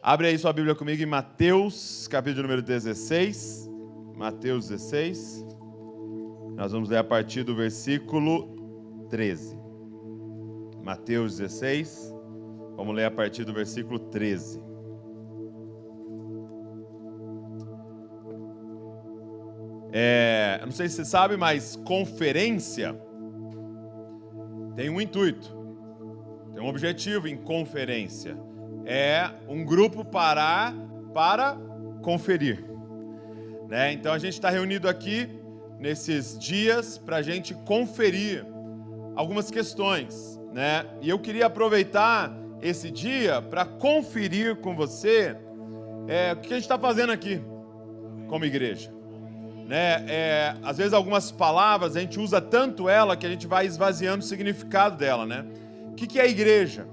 Abre aí sua Bíblia comigo em Mateus, capítulo número 16. Mateus 16. Nós vamos ler a partir do versículo 13. Mateus 16. Vamos ler a partir do versículo 13. Eu não sei se você sabe, mas conferência tem um intuito, tem um objetivo em conferência. É um grupo parar para conferir, né? Então a gente está reunido aqui nesses dias para a gente conferir algumas questões, né? E eu queria aproveitar esse dia para conferir com você o que a gente está fazendo aqui como igreja, né? Às vezes algumas palavras a gente usa tanto ela que a gente vai esvaziando o significado dela, né? O que é a igreja?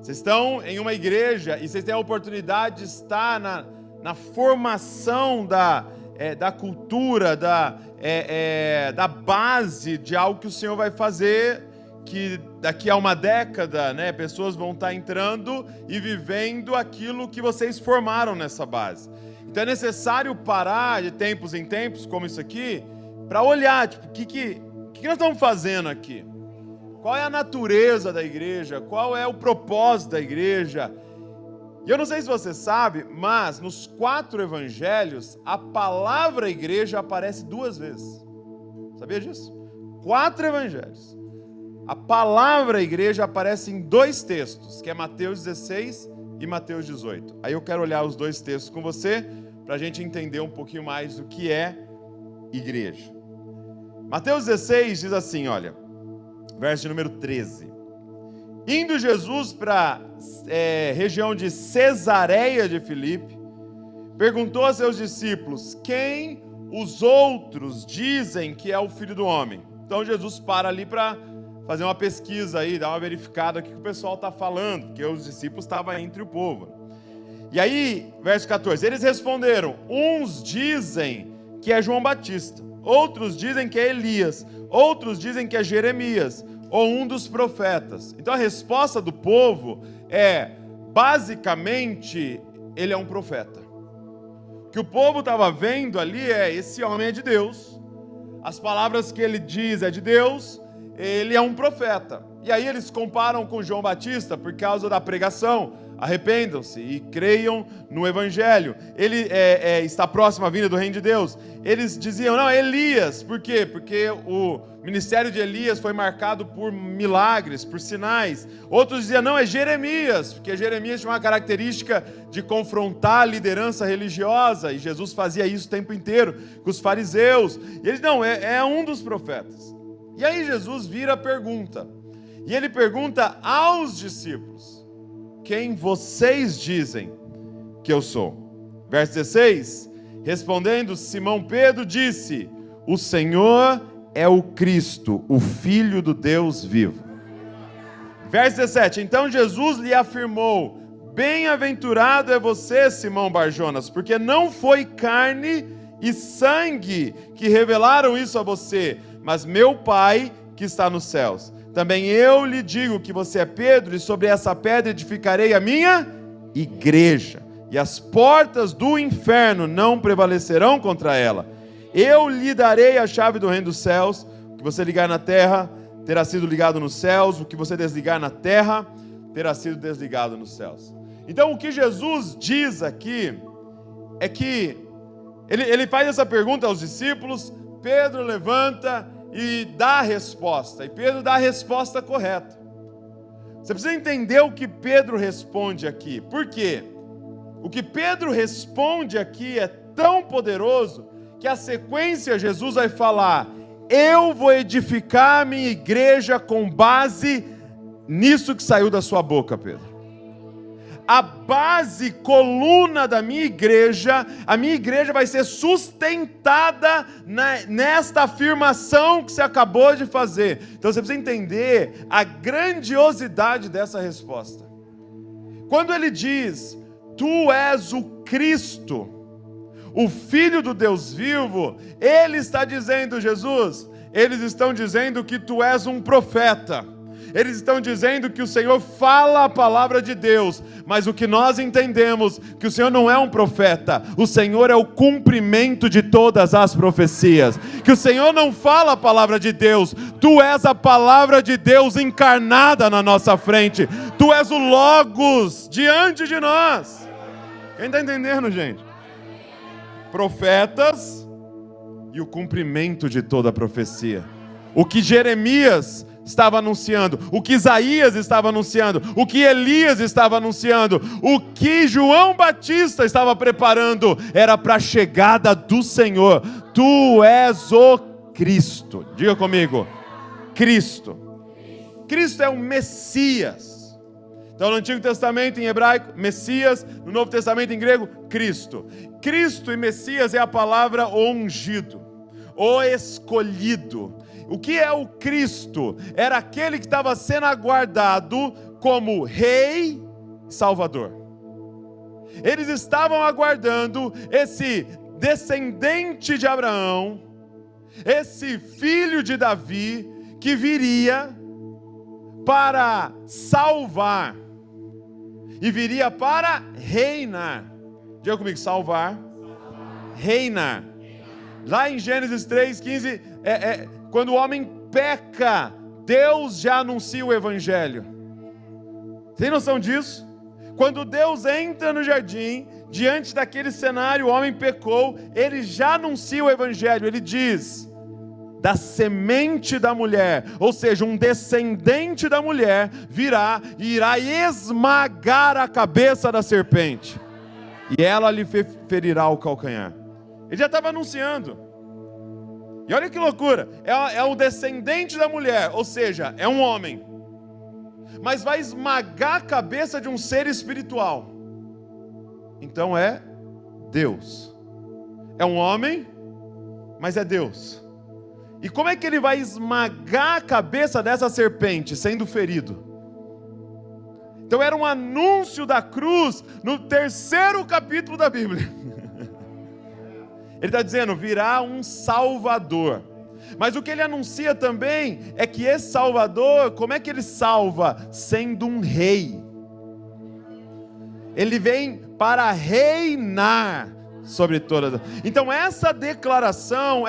Vocês estão em uma igreja e vocês têm a oportunidade de estar na formação da cultura, da base de algo que o Senhor vai fazer, que daqui a uma década, né, pessoas vão estar entrando e vivendo aquilo que vocês formaram nessa base. Então é necessário parar de tempos em tempos, como isso aqui, para olhar, tipo, o que nós estamos fazendo aqui? Qual é a natureza da igreja? Qual é o propósito da igreja? E eu não sei se você sabe, mas nos 4 evangelhos, a palavra igreja aparece 2 vezes. Sabia disso? 4 evangelhos. A palavra igreja aparece em 2 textos, que é Mateus 16 e Mateus 18. Aí eu quero olhar os 2 textos com você, para a gente entender um pouquinho mais do que é igreja. Mateus 16 diz assim, olha, verso número 13. Indo Jesus para a região de Cesareia de Filipe, perguntou a seus discípulos, quem os outros dizem que é o Filho do Homem? Então Jesus para ali para fazer uma pesquisa aí, dar uma verificada aqui que o pessoal está falando, porque os discípulos estavam entre o povo. E aí, verso 14, eles responderam, uns dizem que é João Batista, outros dizem que é Elias, outros dizem que é Jeremias, ou um dos profetas. Então a resposta do povo basicamente, ele é um profeta. O que o povo estava vendo ali esse homem é de Deus, as palavras que ele diz é de Deus, ele é um profeta. E aí eles comparam com João Batista por causa da pregação, arrependam-se e creiam no Evangelho. Ele está próximo à vinda do reino de Deus. Eles diziam, não, é Elias. Por quê? Porque o ministério de Elias foi marcado por milagres, por sinais. Outros diziam, não, é Jeremias, porque Jeremias tinha uma característica de confrontar a liderança religiosa, e Jesus fazia isso o tempo inteiro com os fariseus. E eles, não, é um dos profetas. E aí Jesus vira a pergunta, e ele pergunta aos discípulos, quem vocês dizem que eu sou? Verso 16, respondendo, Simão Pedro disse, o Senhor é o Cristo, o Filho do Deus vivo. Verso 17, então Jesus lhe afirmou, bem-aventurado é você, Simão Barjonas, porque não foi carne e sangue que revelaram isso a você, mas meu Pai que está nos céus. Também eu lhe digo que você é Pedro, e sobre essa pedra edificarei a minha igreja, e as portas do inferno não prevalecerão contra ela. Eu lhe darei a chave do reino dos céus, o que você ligar na terra terá sido ligado nos céus, o que você desligar na terra terá sido desligado nos céus. Então o que Jesus diz aqui é que ele faz essa pergunta aos discípulos, Pedro levanta e dá a resposta, e Pedro dá a resposta correta. Você precisa entender o que Pedro responde aqui. Por quê? O que Pedro responde aqui é tão poderoso que a sequência Jesus vai falar, eu vou edificar a minha igreja com base nisso que saiu da sua boca, Pedro. A base, coluna da minha igreja, a minha igreja vai ser sustentada nesta afirmação que você acabou de fazer. Então você precisa entender a grandiosidade dessa resposta. Quando ele diz, tu és o Cristo, o Filho do Deus vivo, ele está dizendo, Jesus, eles estão dizendo que tu és um profeta. Eles estão dizendo que o Senhor fala a palavra de Deus, mas o que nós entendemos, que o Senhor não é um profeta, o Senhor é o cumprimento de todas as profecias, que o Senhor não fala a palavra de Deus, tu és a palavra de Deus encarnada na nossa frente, tu és o Logos diante de nós. Quem está entendendo, gente? Profetas e o cumprimento de toda a profecia. O que Jeremias estava anunciando, o que Isaías estava anunciando, o que Elias estava anunciando, o que João Batista estava preparando, era para a chegada do Senhor. Tu és o Cristo. Diga comigo, Cristo. Cristo é o Messias. Então no Antigo Testamento em hebraico, Messias, no Novo Testamento em grego, Cristo. Cristo e Messias é a palavra o ungido, o escolhido. O que é o Cristo? Era aquele que estava sendo aguardado como Rei Salvador. Eles estavam aguardando esse descendente de Abraão, esse filho de Davi, que viria para salvar e viria para reinar. Diga comigo, salvar, reinar. Lá em Gênesis 3:15, quando o homem peca, Deus já anuncia o Evangelho. Tem noção disso? Quando Deus entra no jardim, diante daquele cenário, o homem pecou, ele já anuncia o Evangelho. Ele diz: da semente da mulher, ou seja, um descendente da mulher virá e irá esmagar a cabeça da serpente, e ela lhe ferirá o calcanhar. Ele já estava anunciando. E olha que loucura, é um descendente da mulher, ou seja, é um homem, mas vai esmagar a cabeça de um ser espiritual. Então é Deus. É um homem, mas é Deus. E como é que ele vai esmagar a cabeça dessa serpente, sendo ferido? Então era um anúncio da cruz no 3º capítulo da Bíblia. Ele está dizendo, virá um Salvador. Mas o que ele anuncia também é que esse Salvador, como é que ele salva? Sendo um rei. Ele vem para reinar sobre todas. Então essa declaração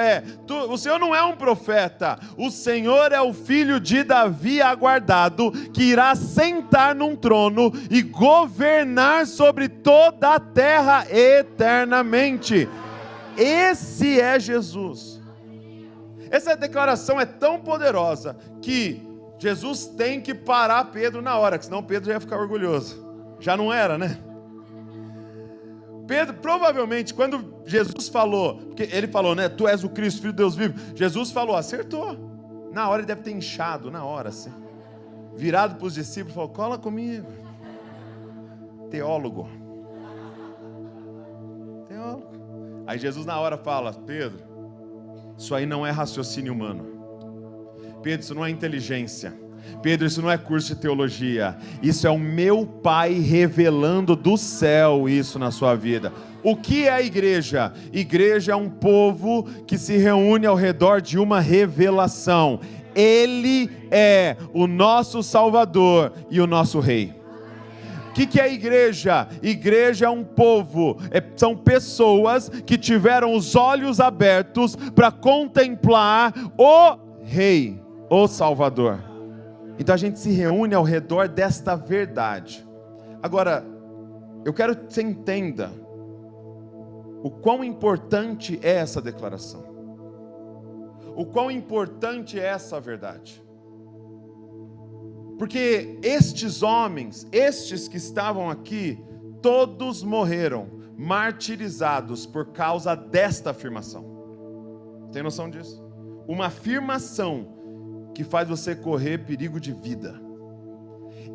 o Senhor não é um profeta, o Senhor é o filho de Davi aguardado, que irá sentar num trono e governar sobre toda a terra eternamente. Esse é Jesus. Essa declaração é tão poderosa que Jesus tem que parar Pedro na hora, que senão Pedro já ia ficar orgulhoso. Já não era, né? Pedro, provavelmente, quando Jesus falou, porque ele falou, né, tu és o Cristo, filho de Deus vivo, Jesus falou, acertou. Na hora ele deve ter inchado, na hora assim, virado para os discípulos, falou, cola comigo. Teólogo. Aí Jesus na hora fala, Pedro, isso aí não é raciocínio humano. Pedro, isso não é inteligência. Pedro, isso não é curso de teologia. Isso é o meu Pai revelando do céu isso na sua vida. O que é a igreja? Igreja é um povo que se reúne ao redor de uma revelação. Ele é o nosso Salvador e o nosso Rei. O que é a igreja? Igreja é um povo, são pessoas que tiveram os olhos abertos para contemplar o Rei, o Salvador. Então a gente se reúne ao redor desta verdade. Agora, eu quero que você entenda o quão importante é essa declaração. O quão importante é essa verdade. Porque estes homens, estes que estavam aqui, todos morreram martirizados por causa desta afirmação. Tem noção disso? Uma afirmação que faz você correr perigo de vida.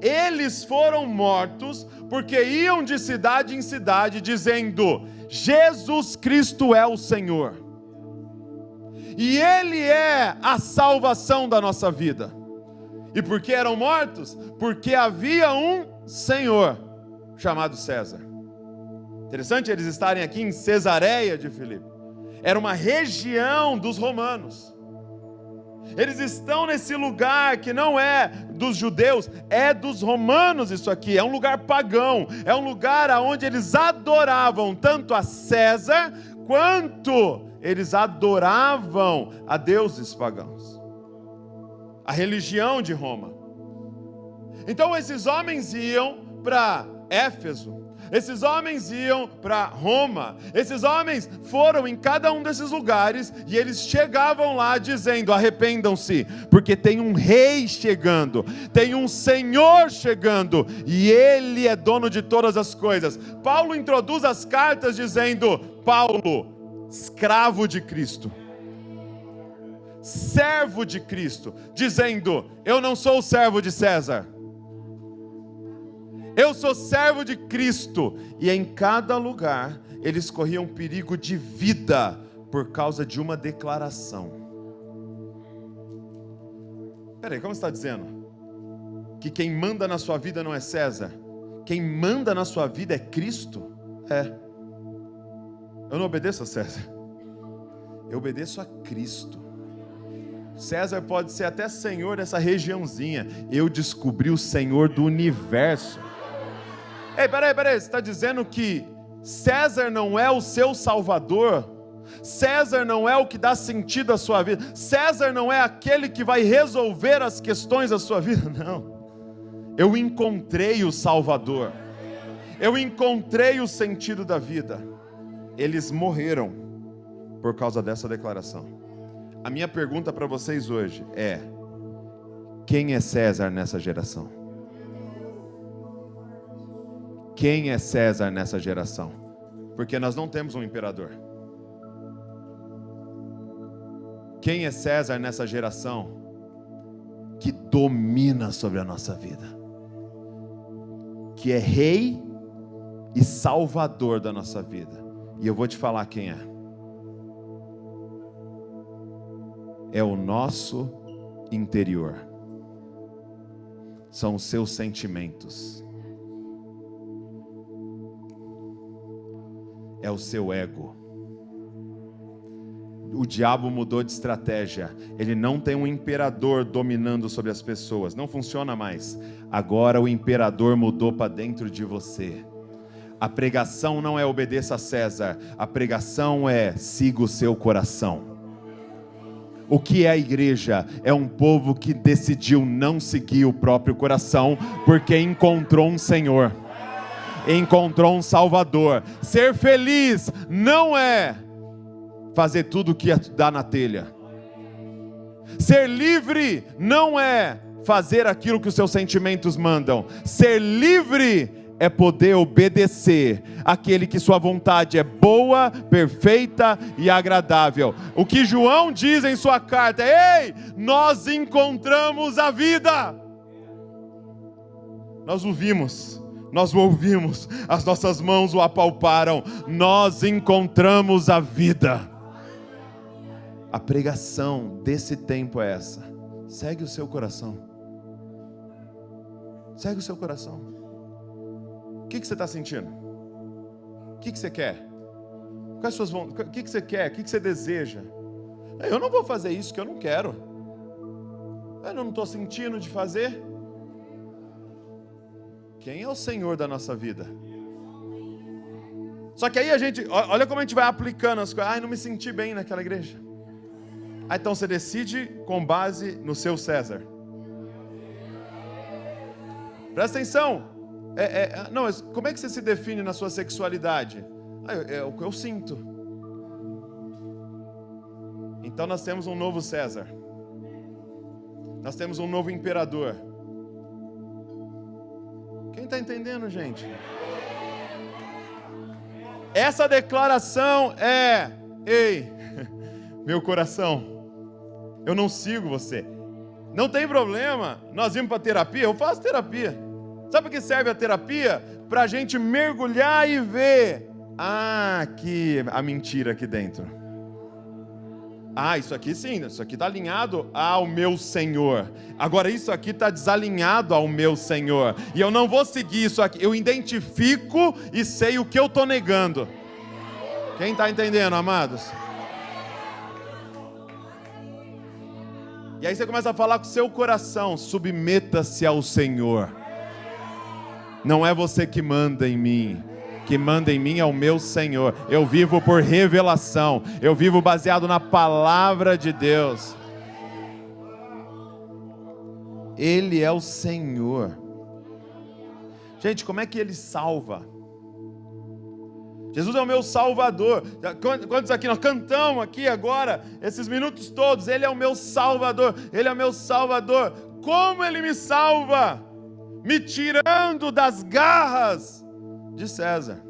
Eles foram mortos porque iam de cidade em cidade dizendo, Jesus Cristo é o Senhor. E Ele é a salvação da nossa vida. E por que eram mortos? Porque havia um Senhor chamado César. Interessante eles estarem aqui em Cesareia de Filipe. Era uma região dos romanos. Eles estão nesse lugar que não é dos judeus, é dos romanos isso aqui. É um lugar pagão, é um lugar onde eles adoravam tanto a César, quanto eles adoravam a deuses pagãos. A religião de Roma. Então esses homens iam para Éfeso, esses homens iam para Roma, esses homens foram em cada um desses lugares e eles chegavam lá dizendo: arrependam-se, porque tem um rei chegando, tem um Senhor chegando e Ele é dono de todas as coisas. Paulo introduz as cartas dizendo: Paulo, escravo de Cristo, servo de Cristo, dizendo: eu não sou servo de César, eu sou servo de Cristo. E em cada lugar eles corriam perigo de vida por causa de uma declaração. Peraí, como você está dizendo? Que quem manda na sua vida não é César? Quem manda na sua vida é Cristo? É. Eu não obedeço a César, eu obedeço a Cristo. César pode ser até senhor dessa regiãozinha, eu descobri o Senhor do universo. Ei, peraí, você está dizendo que César não é o seu salvador? César não é o que dá sentido à sua vida? César não é aquele que vai resolver as questões da sua vida? Não. Eu encontrei o Salvador, eu encontrei o sentido da vida. Eles morreram por causa dessa declaração. A minha pergunta para vocês hoje é: quem é César nessa geração? Quem é César nessa geração? Porque nós não temos um imperador. Quem é César nessa geração que domina sobre a nossa vida? Que é rei e salvador da nossa vida. E eu vou te falar quem é. É o nosso interior. São os seus sentimentos. É o seu ego. O diabo mudou de estratégia. Ele não tem um imperador dominando sobre as pessoas. Não funciona mais. Agora o imperador mudou para dentro de você. A pregação não é obedeça a César. A pregação é siga o seu coração. O que é a igreja? É um povo que decidiu não seguir o próprio coração, porque encontrou um Senhor, encontrou um Salvador. Ser feliz não é fazer tudo o que dá na telha. Ser livre não é fazer aquilo que os seus sentimentos mandam. Ser livre é poder obedecer aquele que sua vontade é boa, perfeita e agradável. O que João diz em sua carta: ei, nós encontramos a vida. Nós o vimos, nós o ouvimos, as nossas mãos o apalparam. Nós encontramos a vida. A pregação desse tempo é essa: segue o seu coração. Segue o seu coração. O que você está sentindo? O que você quer? Quais suas vontades? O que você quer? O que você deseja? Eu não vou fazer isso que eu não quero. Eu não estou sentindo de fazer. Quem é o Senhor da nossa vida? Só que aí a gente, olha como a gente vai aplicando as coisas. Ai, não me senti bem naquela igreja. Aí então você decide com base no seu César. Presta atenção. Não, mas como é que você se define na sua sexualidade? É o que eu sinto. Então nós temos um novo César. Nós temos um novo imperador. Quem está entendendo, gente? Essa declaração é: ei, meu coração, eu não sigo você. Não tem problema, nós vimos para terapia, eu faço terapia. Sabe para que serve a terapia? Para a gente mergulhar e ver. Aqui a mentira aqui dentro. Isso aqui sim, isso aqui está alinhado ao meu Senhor. Agora isso aqui está desalinhado ao meu Senhor. E eu não vou seguir isso aqui. Eu identifico e sei o que eu estou negando. Quem está entendendo, amados? E aí você começa a falar com o seu coração: submeta-se ao Senhor. Não é você que manda em mim. Que manda em mim é o meu Senhor. Eu vivo por revelação. Eu vivo baseado na palavra de Deus. Ele é o Senhor. Gente, como é que Ele salva? Jesus é o meu Salvador. Quantos aqui nós cantamos aqui agora, esses minutos todos? Ele é o meu Salvador. Ele é o meu Salvador. Como Ele me salva? Me tirando das garras de César.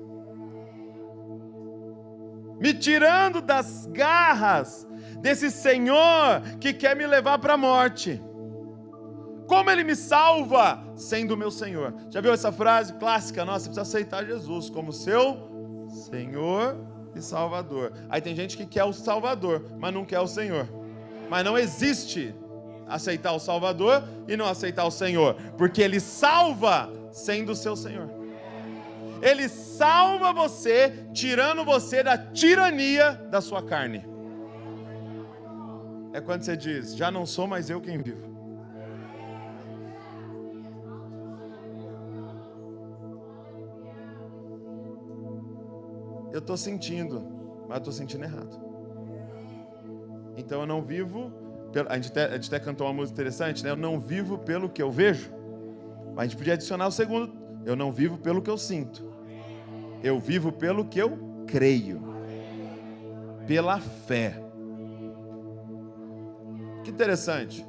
Me tirando das garras desse Senhor que quer me levar para a morte. Como Ele me salva? Sendo o meu Senhor. Já viu essa frase clássica? Nossa, você precisa aceitar Jesus como seu Senhor e Salvador. Aí tem gente que quer o Salvador, mas não quer o Senhor. Mas não existe aceitar o Salvador e não aceitar o Senhor, porque Ele salva sendo o seu Senhor. Ele salva você, tirando você da tirania da sua carne. É quando você diz: já não sou mais eu quem vivo. Eu estou sentindo, mas eu estou sentindo errado. Então eu não vivo, a gente até cantou uma música interessante, né? Eu não vivo pelo que eu vejo. Mas a gente podia adicionar o segundo: eu não vivo pelo que eu sinto. Eu vivo pelo que eu creio. Pela fé. Que interessante.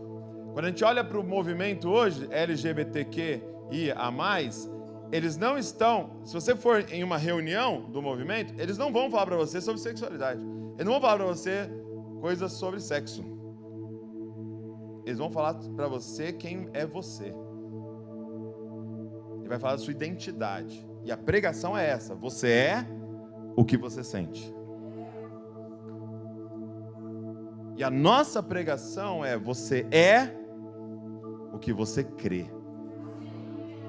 Quando a gente olha para o movimento hoje, LGBTQIA+, eles não estão, se você for em uma reunião do movimento, eles não vão falar para você sobre sexualidade. Eles não vão falar para você coisas sobre sexo. Eles vão falar para você quem é você. Ele vai falar da sua identidade. E a pregação é essa: você é o que você sente. E a nossa pregação é: você é o que você crê.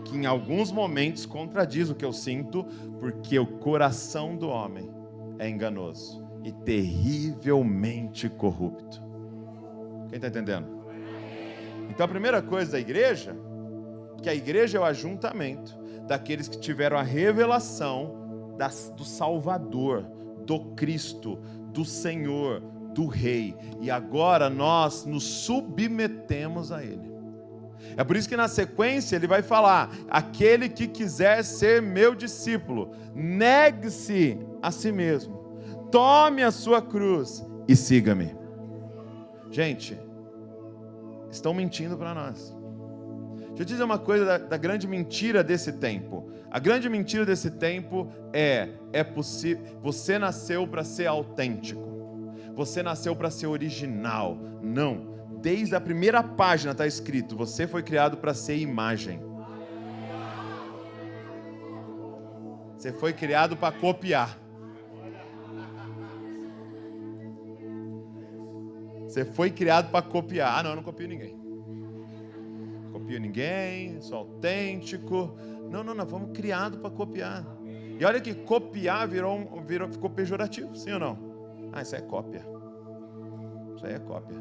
Que em alguns momentos contradiz o que eu sinto, porque o coração do homem é enganoso e terrivelmente corrupto. Quem está entendendo? Então a primeira coisa da igreja, que a igreja é o ajuntamento daqueles que tiveram a revelação do Salvador, do Cristo, do Senhor, do Rei, e agora nós nos submetemos a Ele. É por isso que na sequência ele vai falar: aquele que quiser ser meu discípulo, negue-se a si mesmo, tome a sua cruz e siga-me. Gente, estão mentindo para nós. Deixa eu te dizer uma coisa da grande mentira desse tempo. A grande mentira desse tempo é possível. Você nasceu para ser autêntico. Você nasceu para ser original. Não. Desde a primeira página está escrito: você foi criado para ser imagem. Você foi criado para copiar. Você foi criado para copiar. Ah, não, eu não copio ninguém. Copio ninguém, sou autêntico. Não, nós fomos criados para copiar. E olha que copiar ficou pejorativo, sim ou não? Ah, isso aí é cópia. Isso aí é cópia.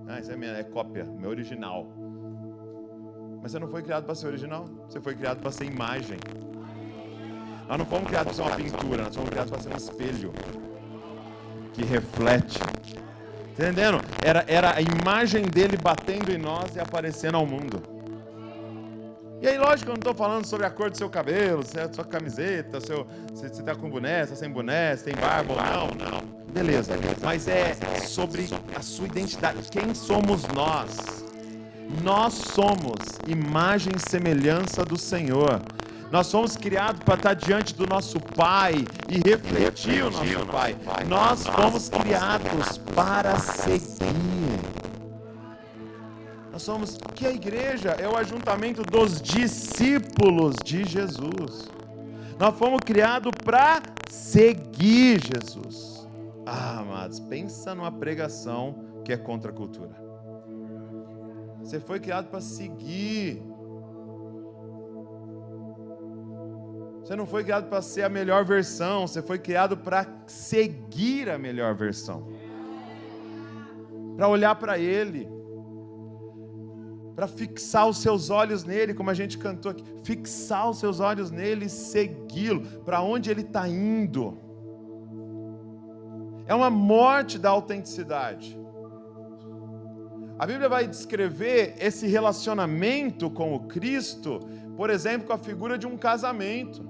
Ah, isso é cópia, meu original. Mas você não foi criado para ser original. Você foi criado para ser imagem. Nós não fomos criados para ser uma pintura. Nós fomos criados para ser um espelho que reflete. Entendendo? Era a imagem dele batendo em nós e aparecendo ao mundo. E aí, lógico, eu não estou falando sobre a cor do seu cabelo, se é a sua camiseta, se você está com boné, se é sem boné, se tem barba ou não. Beleza. Mas é sobre a sua identidade. Quem somos nós? Nós somos imagem e semelhança do Senhor. Nós somos criados para estar diante do nosso Pai e refletir o nosso Pai. Nós fomos criados para seguir. Nós somos, que a igreja é o ajuntamento dos discípulos de Jesus. Nós fomos criados para seguir Jesus. Ah, amados, pensa numa pregação que é contra a cultura. Você foi criado para seguir. Você não foi criado para ser a melhor versão, você foi criado para seguir a melhor versão. Para olhar para Ele. para fixar os seus olhos nele, como a gente cantou aqui, fixar os seus olhos nele e segui-lo, para onde ele está indo. É uma morte da autenticidade. A Bíblia vai descrever esse relacionamento com o Cristo, por exemplo, com a figura de um casamento.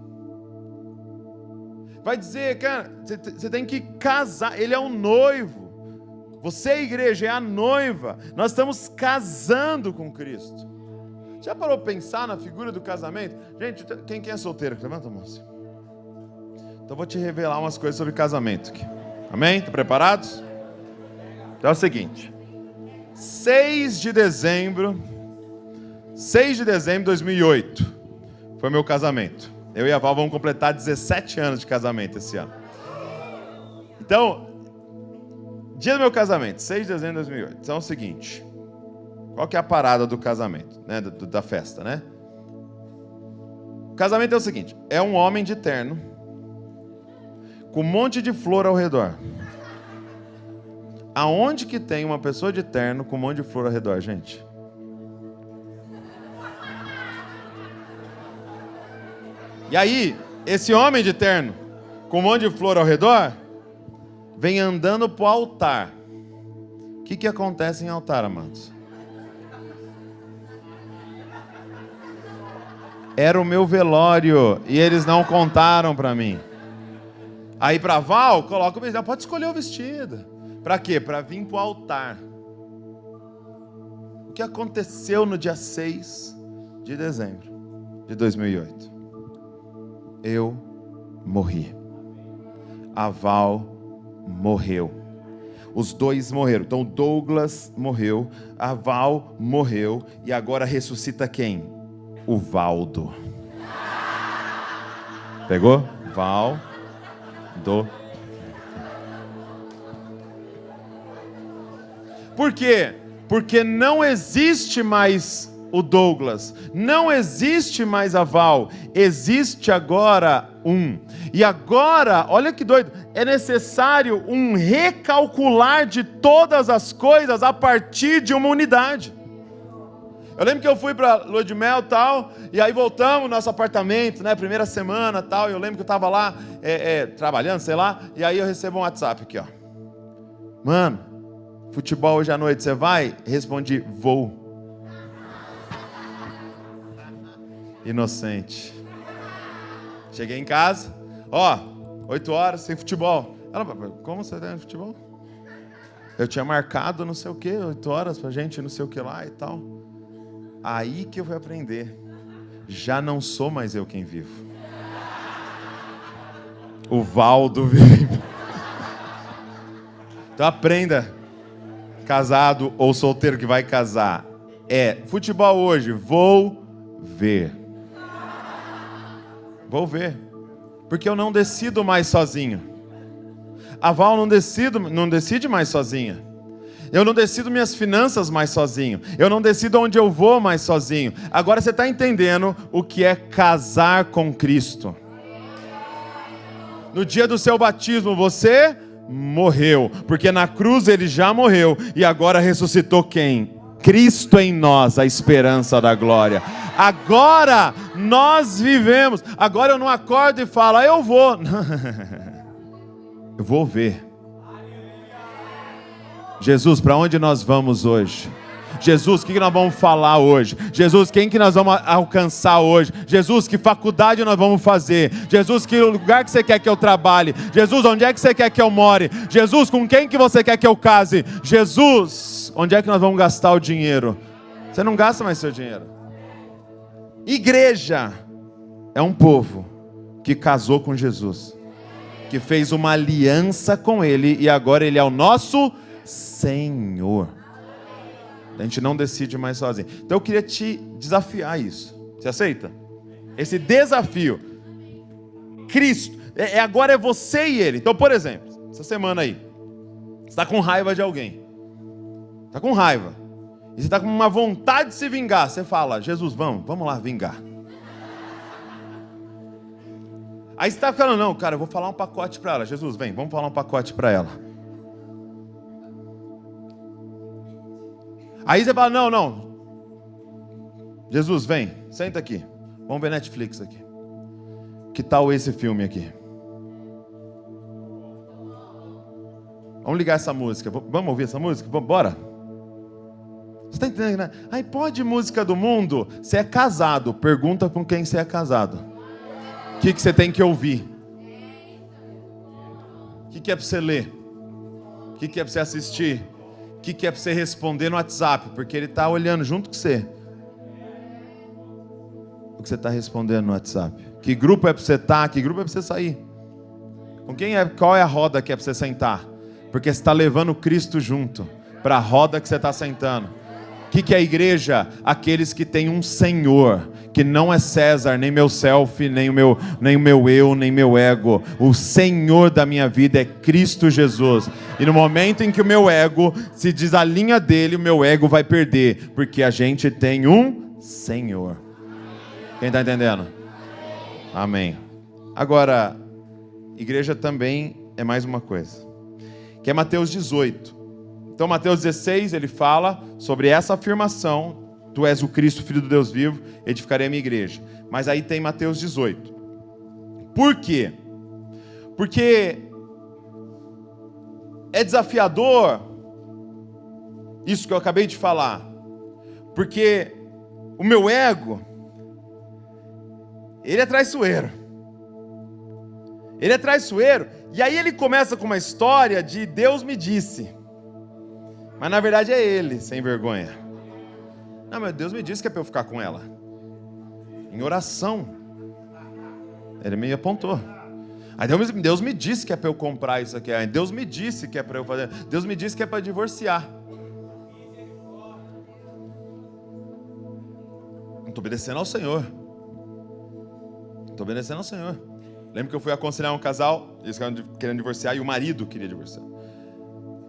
Vai dizer, cara, você tem que casar, ele é um noivo. Você, igreja, é a noiva. Nós estamos casando com Cristo. Já parou para pensar na figura do casamento? Gente, quem é solteiro? Levanta a mão assim. Então vou te revelar umas coisas sobre casamento aqui. Amém? Estão preparados? Então é o seguinte. 6 de dezembro de 2008 foi meu casamento. Eu e a Val vamos completar 17 anos de casamento esse ano. Então, dia do meu casamento, 6 de dezembro de 2008. Então é o seguinte. Qual que é a parada do casamento, né? Da festa, né? O casamento é o seguinte. É um homem de terno com um monte de flor ao redor. Aonde que tem uma pessoa de terno com um monte de flor ao redor, gente? E aí, esse homem de terno com um monte de flor ao redor vem andando para o altar. O que acontece em altar, amados? Era o meu velório e eles não contaram para mim. Aí para Val, coloca o vestido. Pode escolher o vestido. Para quê? Para vir para o altar. O que aconteceu no dia 6 de dezembro de 2008? Eu morri. A Val morreu. Os dois morreram. Então Douglas morreu, a Val morreu e agora ressuscita quem? O Valdo. Pegou? Por quê? Porque não existe mais o Douglas, não existe mais a Val, existe agora um. E agora, olha que doido, é necessário um recalcular de todas as coisas a partir de uma unidade. Eu lembro que eu fui para lua de mel e tal, e aí voltamos no nosso apartamento, né, primeira semana tal, e eu lembro que eu estava lá trabalhando, sei lá, e aí eu recebo um WhatsApp aqui, ó. Mano, futebol hoje à noite, você vai? Respondi, vou. Inocente. Cheguei em casa, 8 horas, sem futebol. Ela, como você tem futebol? Eu tinha marcado não sei o que, 8 horas pra gente, não sei o que lá e tal. Aí que eu fui aprender. Já não sou mais eu quem vivo. O Valdo vive. Então aprenda, casado ou solteiro que vai casar. Futebol hoje, vou ver. Vou ver. Porque eu não decido mais sozinho. A Val não decide mais sozinha. Eu não decido minhas finanças mais sozinho. Eu não decido onde eu vou mais sozinho. Agora você está entendendo o que é casar com Cristo. No dia do seu batismo você morreu. Porque na cruz ele já morreu. E agora ressuscitou quem? Cristo em nós, a esperança da glória. Agora nós vivemos. Agora eu não acordo e falo, eu vou. Eu vou ver. Jesus, para onde nós vamos hoje? Jesus, o que nós vamos falar hoje? Jesus, quem que nós vamos alcançar hoje? Jesus, que faculdade nós vamos fazer? Jesus, que lugar que você quer que eu trabalhe? Jesus, onde é que você quer que eu more? Jesus, com quem que você quer que eu case? Jesus, onde é que nós vamos gastar o dinheiro? Você não gasta mais seu dinheiro. Igreja é um povo que casou com Jesus, que fez uma aliança com Ele e agora Ele é o nosso Senhor. A gente não decide mais sozinho. Então eu queria te desafiar isso. Você aceita? Esse desafio. Cristo. Agora é você e Ele. Então, por exemplo, essa semana aí, você está com raiva de alguém. Está com raiva. E você está com uma vontade de se vingar. Você fala, Jesus, vamos lá vingar. Aí você está falando, não, cara, eu vou falar um pacote para ela. Jesus, vem, vamos falar um pacote para ela. Aí você fala, não, Jesus, vem, senta aqui. Vamos ver Netflix aqui. Que tal esse filme aqui? Vamos ligar essa música. Vamos ouvir essa música? Vamos, bora? Você está entendendo, né? Aí pode música do mundo. Você é casado. Pergunta com quem você é casado. O que você tem que ouvir? O que é para você ler? O que é para você assistir? O que é para você responder no WhatsApp? Porque ele está olhando junto com você. O que você está respondendo no WhatsApp? Que grupo é para você estar? Que grupo é para você sair? Com quem é? Qual é a roda que é para você sentar? Porque você está levando Cristo junto para a roda que você está sentando. O que é a igreja? Aqueles que têm um Senhor, que não é César, nem meu selfie, nem o meu eu, nem meu ego. O Senhor da minha vida é Cristo Jesus. E no momento em que o meu ego se desalinha dele, o meu ego vai perder, porque a gente tem um Senhor. Quem está entendendo? Amém. Agora, igreja também é mais uma coisa, que é Mateus 18. Então Mateus 16, ele fala sobre essa afirmação: tu és o Cristo, Filho do Deus vivo, edificarei a minha igreja. Mas aí tem Mateus 18. Por quê? Porque é desafiador isso que eu acabei de falar. Porque o meu ego, ele é traiçoeiro. Ele é traiçoeiro. E aí ele começa com uma história de Deus me disse. Mas na verdade é ele, sem vergonha. Não, mas Deus me disse que é para eu ficar com ela. Em oração. Ele me apontou. Aí Deus me disse que é para eu comprar isso aqui. Aí Deus me disse que é para eu fazer. Deus me disse que é para divorciar. Não estou obedecendo ao Senhor. Estou obedecendo ao Senhor. Lembro que eu fui aconselhar um casal, eles querendo divorciar, e o marido queria divorciar.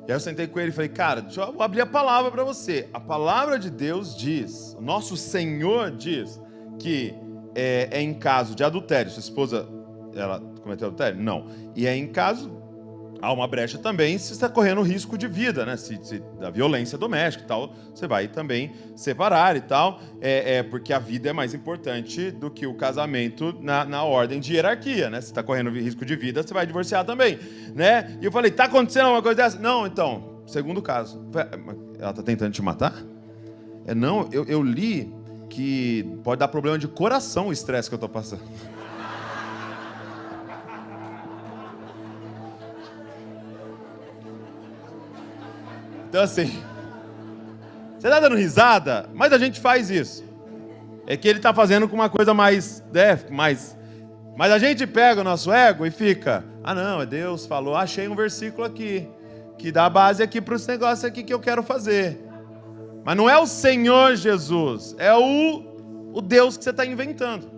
E aí eu sentei com ele e falei: cara, deixa eu abrir a palavra para você. A palavra de Deus diz, o nosso Senhor diz, que é em caso de adultério. Sua esposa, ela cometeu adultério? Não. E é em caso, há uma brecha também, se está correndo risco de vida, né? Se da violência doméstica e tal, você vai também separar e tal, porque a vida é mais importante do que o casamento na ordem de hierarquia, né? Se está correndo risco de vida, você vai divorciar também, né? E eu falei: está acontecendo alguma coisa dessa? Não, então, segundo caso. Ela está tentando te matar? Não, eu li que pode dar problema de coração o estresse que eu estou passando. Então assim, você está dando risada, mas a gente faz isso. É que ele está fazendo com uma coisa mais... Mas a gente pega o nosso ego e fica: ah não, é Deus falou, achei um versículo aqui, que dá base aqui para esse negócio aqui que eu quero fazer. Mas não é o Senhor Jesus, é o Deus que você está inventando.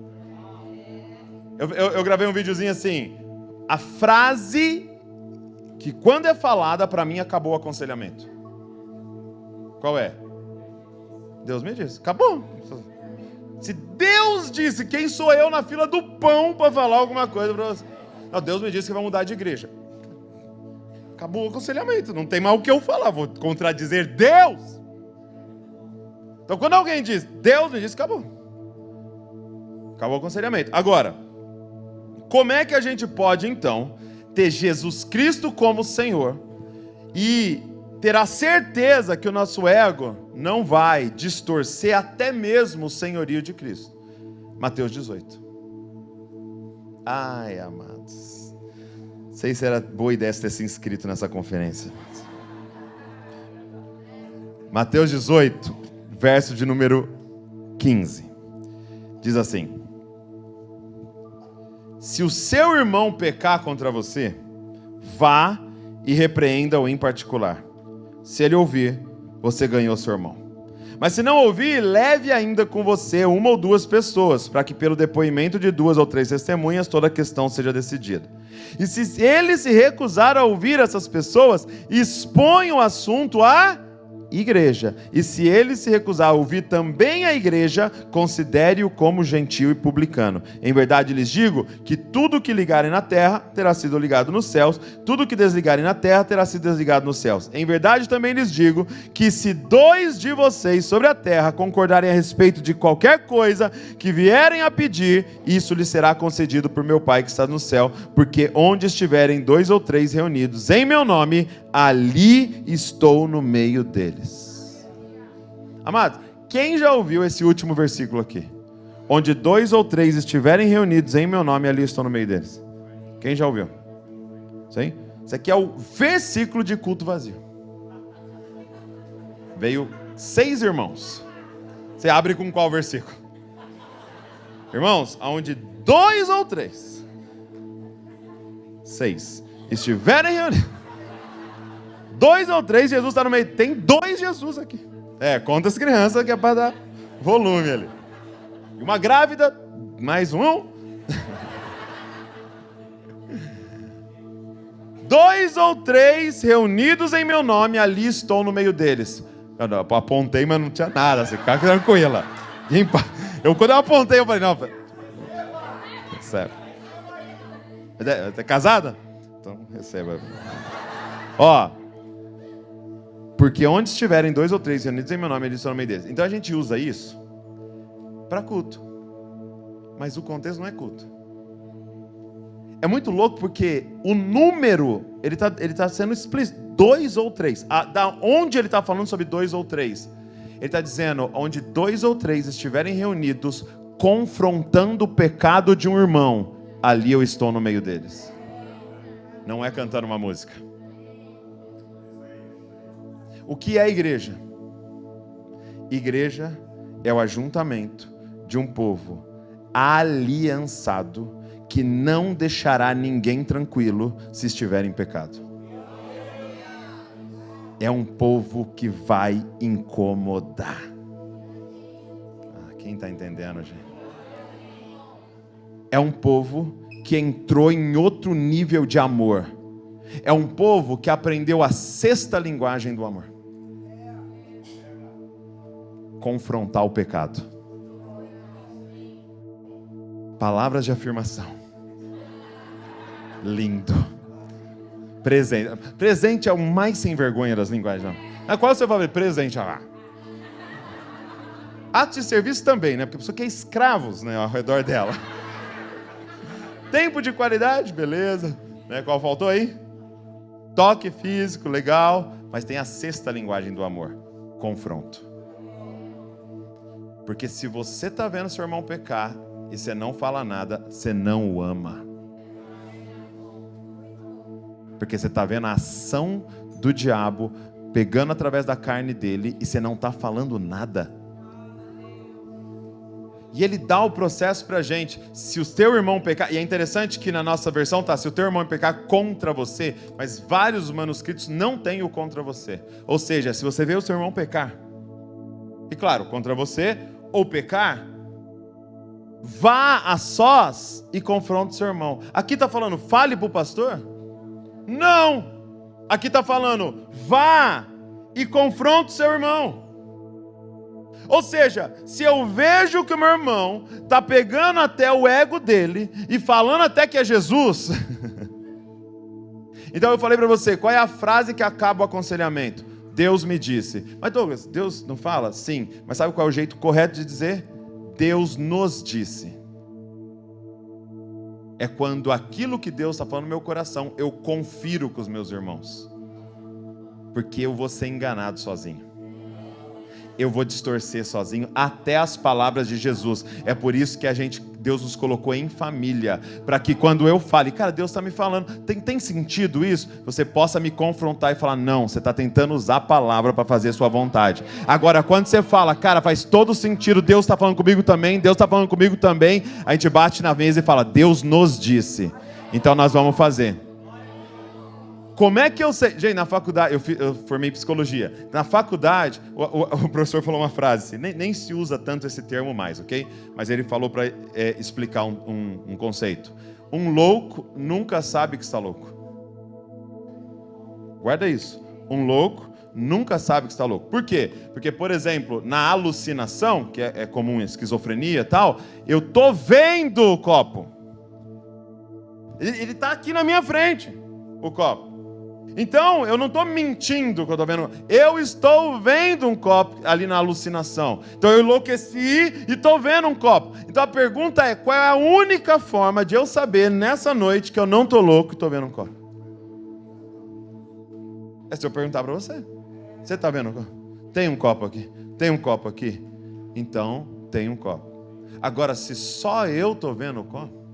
Eu gravei um videozinho assim, a frase que quando é falada, para mim acabou o aconselhamento. Qual é? Deus me disse. Acabou. Se Deus disse, quem sou eu na fila do pão para falar alguma coisa para você? Não, Deus me disse que vai mudar de igreja. Acabou o aconselhamento. Não tem mais o que eu falar. Vou contradizer Deus. Então quando alguém diz, Deus me disse, acabou. Acabou o aconselhamento. Agora, como é que a gente pode então ter Jesus Cristo como Senhor e ter a certeza que o nosso ego não vai distorcer até mesmo o senhorio de Cristo? Mateus 18. Ai, amados. Não sei se era boa ideia ter se inscrito nessa conferência. Mateus 18, verso de número 15. Diz assim: se o seu irmão pecar contra você, vá e repreenda-o em particular. Se ele ouvir, você ganhou seu irmão. Mas se não ouvir, leve ainda com você uma ou duas pessoas, para que pelo depoimento de 2 ou 3 testemunhas toda a questão seja decidida. E se ele se recusar a ouvir essas pessoas, expõe o assunto à igreja. E se ele se recusar a ouvir também a igreja, considere-o como gentil e publicano. Em verdade lhes digo que tudo que ligarem na terra terá sido ligado nos céus, tudo que desligarem na terra terá sido desligado nos céus. Em verdade também lhes digo que se 2 de vocês sobre a terra concordarem a respeito de qualquer coisa que vierem a pedir, isso lhes será concedido por meu Pai que está no céu, porque onde estiverem 2 ou 3 reunidos em meu nome, ali estou no meio deles. Amados, quem já ouviu esse último versículo aqui? Onde 2 ou 3 estiverem reunidos em meu nome, ali estou no meio deles. Quem já ouviu? Sim? Isso aqui é o versículo de culto vazio. Veio 6 irmãos. Você abre com qual versículo? Irmãos, aonde 2 ou 3, 6, estiverem reunidos, 2 ou 3, Jesus está no meio. Tem 2 Jesus aqui. Conta as crianças que é para dar volume ali. E uma grávida, mais um. 2 ou 3 reunidos em meu nome, ali estou no meio deles. Eu apontei, mas não tinha nada. Você fica tranquila. Quando eu apontei, eu falei, não. Sério. É casada? Então receba. Porque onde estiverem 2 ou 3 reunidos em meu nome, eles estão no meio deles. Então a gente usa isso para culto. Mas o contexto não é culto. É muito louco porque o número, ele tá sendo explícito. 2 ou 3. Da onde ele está falando sobre 2 ou 3? Ele está dizendo, onde 2 ou 3 estiverem reunidos, confrontando o pecado de um irmão, ali eu estou no meio deles. Não é cantando uma música. O que é a igreja? Igreja é o ajuntamento de um povo aliançado que não deixará ninguém tranquilo se estiver em pecado. É um povo que vai incomodar. Quem está entendendo, gente? É um povo que entrou em outro nível de amor. É um povo que aprendeu a 6ª linguagem do amor. Confrontar o pecado. Palavras de afirmação. Lindo. Presente. Presente é o mais sem vergonha das linguagens. Não. Na qual você vai ver presente lá. Atos de serviço também, né? Porque a pessoa quer escravos, né, ao redor dela. Tempo de qualidade, beleza. Né? Qual faltou aí? Toque físico, legal. Mas tem a 6ª linguagem do amor. Confronto. Porque se você está vendo seu irmão pecar e você não fala nada, você não o ama. Porque você está vendo a ação do diabo pegando através da carne dele e você não está falando nada. E ele dá o processo para a gente. Se o teu irmão pecar, e é interessante que na nossa versão tá, se o teu irmão pecar contra você, mas vários manuscritos não têm o contra você. Ou seja, se você vê o seu irmão pecar, e claro, contra você, ou pecar, vá a sós e confronte o seu irmão. Aqui está falando, fale para o pastor? Não! Aqui está falando, vá e confronte o seu irmão. Ou seja, se eu vejo que o meu irmão está pegando até o ego dele e falando até que é Jesus, então eu falei para você, qual é a frase que acaba o aconselhamento? Deus me disse. Mas Douglas, Deus não fala? Sim, mas sabe qual é o jeito correto de dizer? Deus nos disse. É quando aquilo que Deus está falando no meu coração, eu confiro com os meus irmãos. Porque eu vou ser enganado sozinho. Eu vou distorcer sozinho até as palavras de Jesus. É por isso que Deus nos colocou em família, para que quando eu fale, cara, Deus está me falando, tem sentido isso? Você possa me confrontar e falar, não, você está tentando usar a palavra para fazer a sua vontade. Agora, quando você fala, cara, faz todo sentido, Deus está falando comigo também, Deus está falando comigo também, a gente bate na mesa e fala, Deus nos disse, então nós vamos fazer. Como é que eu sei? Gente, na faculdade, eu formei em psicologia. Na faculdade, o professor falou uma frase, assim, nem se usa tanto esse termo mais, ok? Mas ele falou para explicar um conceito. Um louco nunca sabe que está louco. Guarda isso. Um louco nunca sabe que está louco. Por quê? Porque, por exemplo, na alucinação, que é comum em esquizofrenia e tal, eu tô vendo o copo. Ele está aqui na minha frente, o copo. Então, eu não estou mentindo que eu estou vendo. Eu estou vendo um copo ali na alucinação. Então, eu enlouqueci e estou vendo um copo. Então, a pergunta é, qual é a única forma de eu saber nessa noite que eu não estou louco e estou vendo um copo? É se eu perguntar para você. Você está vendo um copo? Tem um copo aqui? Tem um copo aqui? Então, tem um copo. Agora, se só eu estou vendo o copo,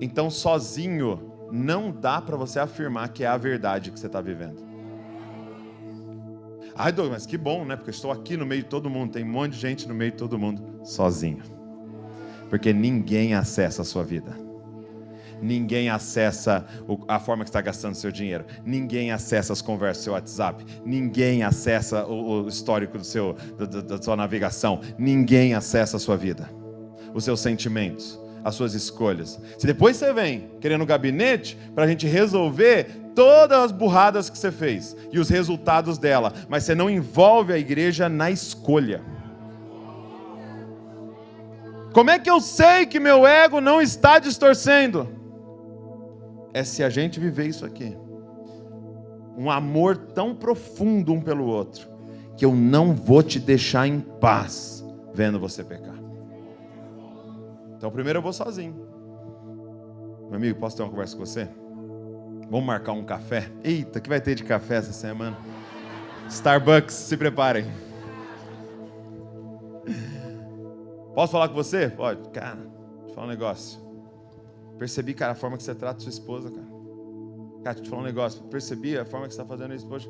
então, sozinho, não dá para você afirmar que é a verdade que você está vivendo. Ai, Douglas, mas que bom, né? Porque eu estou aqui no meio de todo mundo. Tem um monte de gente no meio de todo mundo, sozinho. Porque ninguém acessa a sua vida. Ninguém acessa a forma que está gastando seu dinheiro. Ninguém acessa as conversas do seu WhatsApp. Ninguém acessa o histórico da sua navegação. Ninguém acessa a sua vida. Os seus sentimentos. As suas escolhas. Se depois você vem querendo um gabinete para a gente resolver todas as burradas que você fez e os resultados dela, mas você não envolve a igreja na escolha. Como é que eu sei que meu ego não está distorcendo? É se a gente viver isso aqui. Um amor tão profundo um pelo outro, que eu não vou te deixar em paz vendo você pecar. Então, primeiro eu vou sozinho. Meu amigo, posso ter uma conversa com você? Vamos marcar um café? Eita, o que vai ter de café essa semana? Starbucks, se preparem. Posso falar com você? Pode. Cara, deixa eu falar um negócio. Percebi, cara, a forma que você trata sua esposa, cara. Cara, deixa eu te falar um negócio. Percebi a forma que você está fazendo isso, poxa,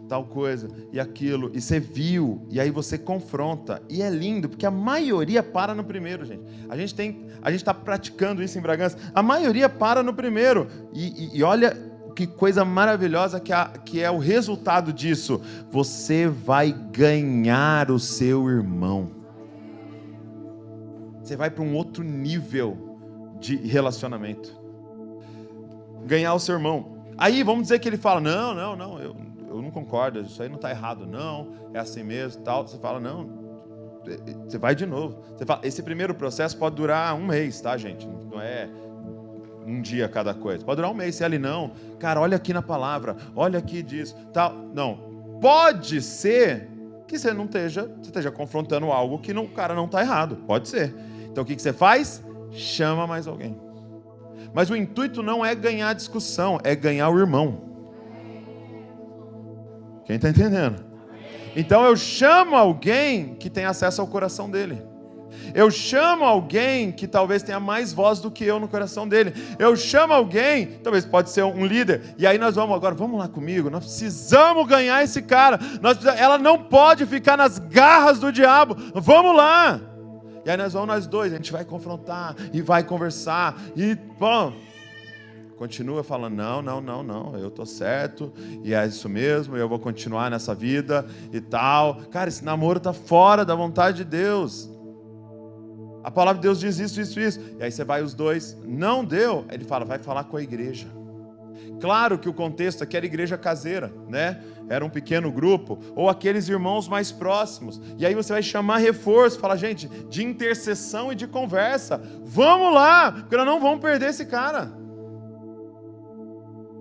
tal coisa e aquilo. E você viu, e aí você confronta. E é lindo, porque a maioria para no primeiro, gente. A gente está praticando isso em Bragança. A maioria para no primeiro. E olha que coisa maravilhosa que é o resultado disso. Você vai ganhar o seu irmão. Você vai para um outro nível de relacionamento. Ganhar o seu irmão. Aí vamos dizer que ele fala, não, eu não concordo, isso aí não está errado, não, é assim mesmo, tal. Você fala, não, você vai de novo. Você fala, esse primeiro processo pode durar um mês, tá, gente? Não é um dia cada coisa. Pode durar um mês, se ele não, cara, olha aqui na palavra, olha aqui disso, tal. Não, pode ser que você esteja confrontando algo que o cara não está errado, pode ser. Então o que você faz? Chama mais alguém. Mas o intuito não é ganhar a discussão, é ganhar o irmão. Quem está entendendo? Então eu chamo alguém que tem acesso ao coração dele. Eu chamo alguém que talvez tenha mais voz do que eu no coração dele. Eu chamo alguém, talvez pode ser um líder. E aí nós vamos lá comigo. Nós precisamos ganhar esse cara. Ela não pode ficar nas garras do diabo. Vamos lá. E aí nós dois, a gente vai confrontar e vai conversar. E bom, continua falando, não, eu tô certo, e é isso mesmo, eu vou continuar nessa vida e tal. Cara, esse namoro tá fora da vontade de Deus. A palavra de Deus diz isso. E aí você vai os dois, não deu, ele fala, vai falar com a igreja. Claro que o contexto aqui era igreja caseira, né? Era um pequeno grupo, ou aqueles irmãos mais próximos. E aí você vai chamar reforço, fala, gente, de intercessão e de conversa. Vamos lá, porque nós não vamos perder esse cara.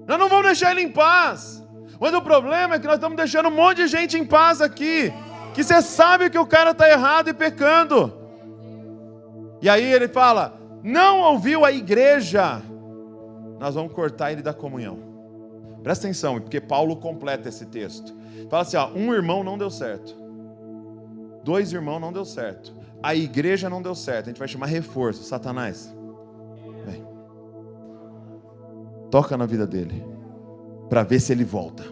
Nós não vamos deixar ele em paz. Mas o problema é que nós estamos deixando um monte de gente em paz aqui, que você sabe que o cara está errado e pecando. E aí ele fala, não ouviu a igreja, nós vamos cortar ele da comunhão. Presta atenção, porque Paulo completa esse texto. Fala assim, um irmão não deu certo. 2 irmãos não deu certo. A igreja não deu certo. A gente vai chamar reforço. Satanás, vem. Toca na vida dele, para ver se ele volta.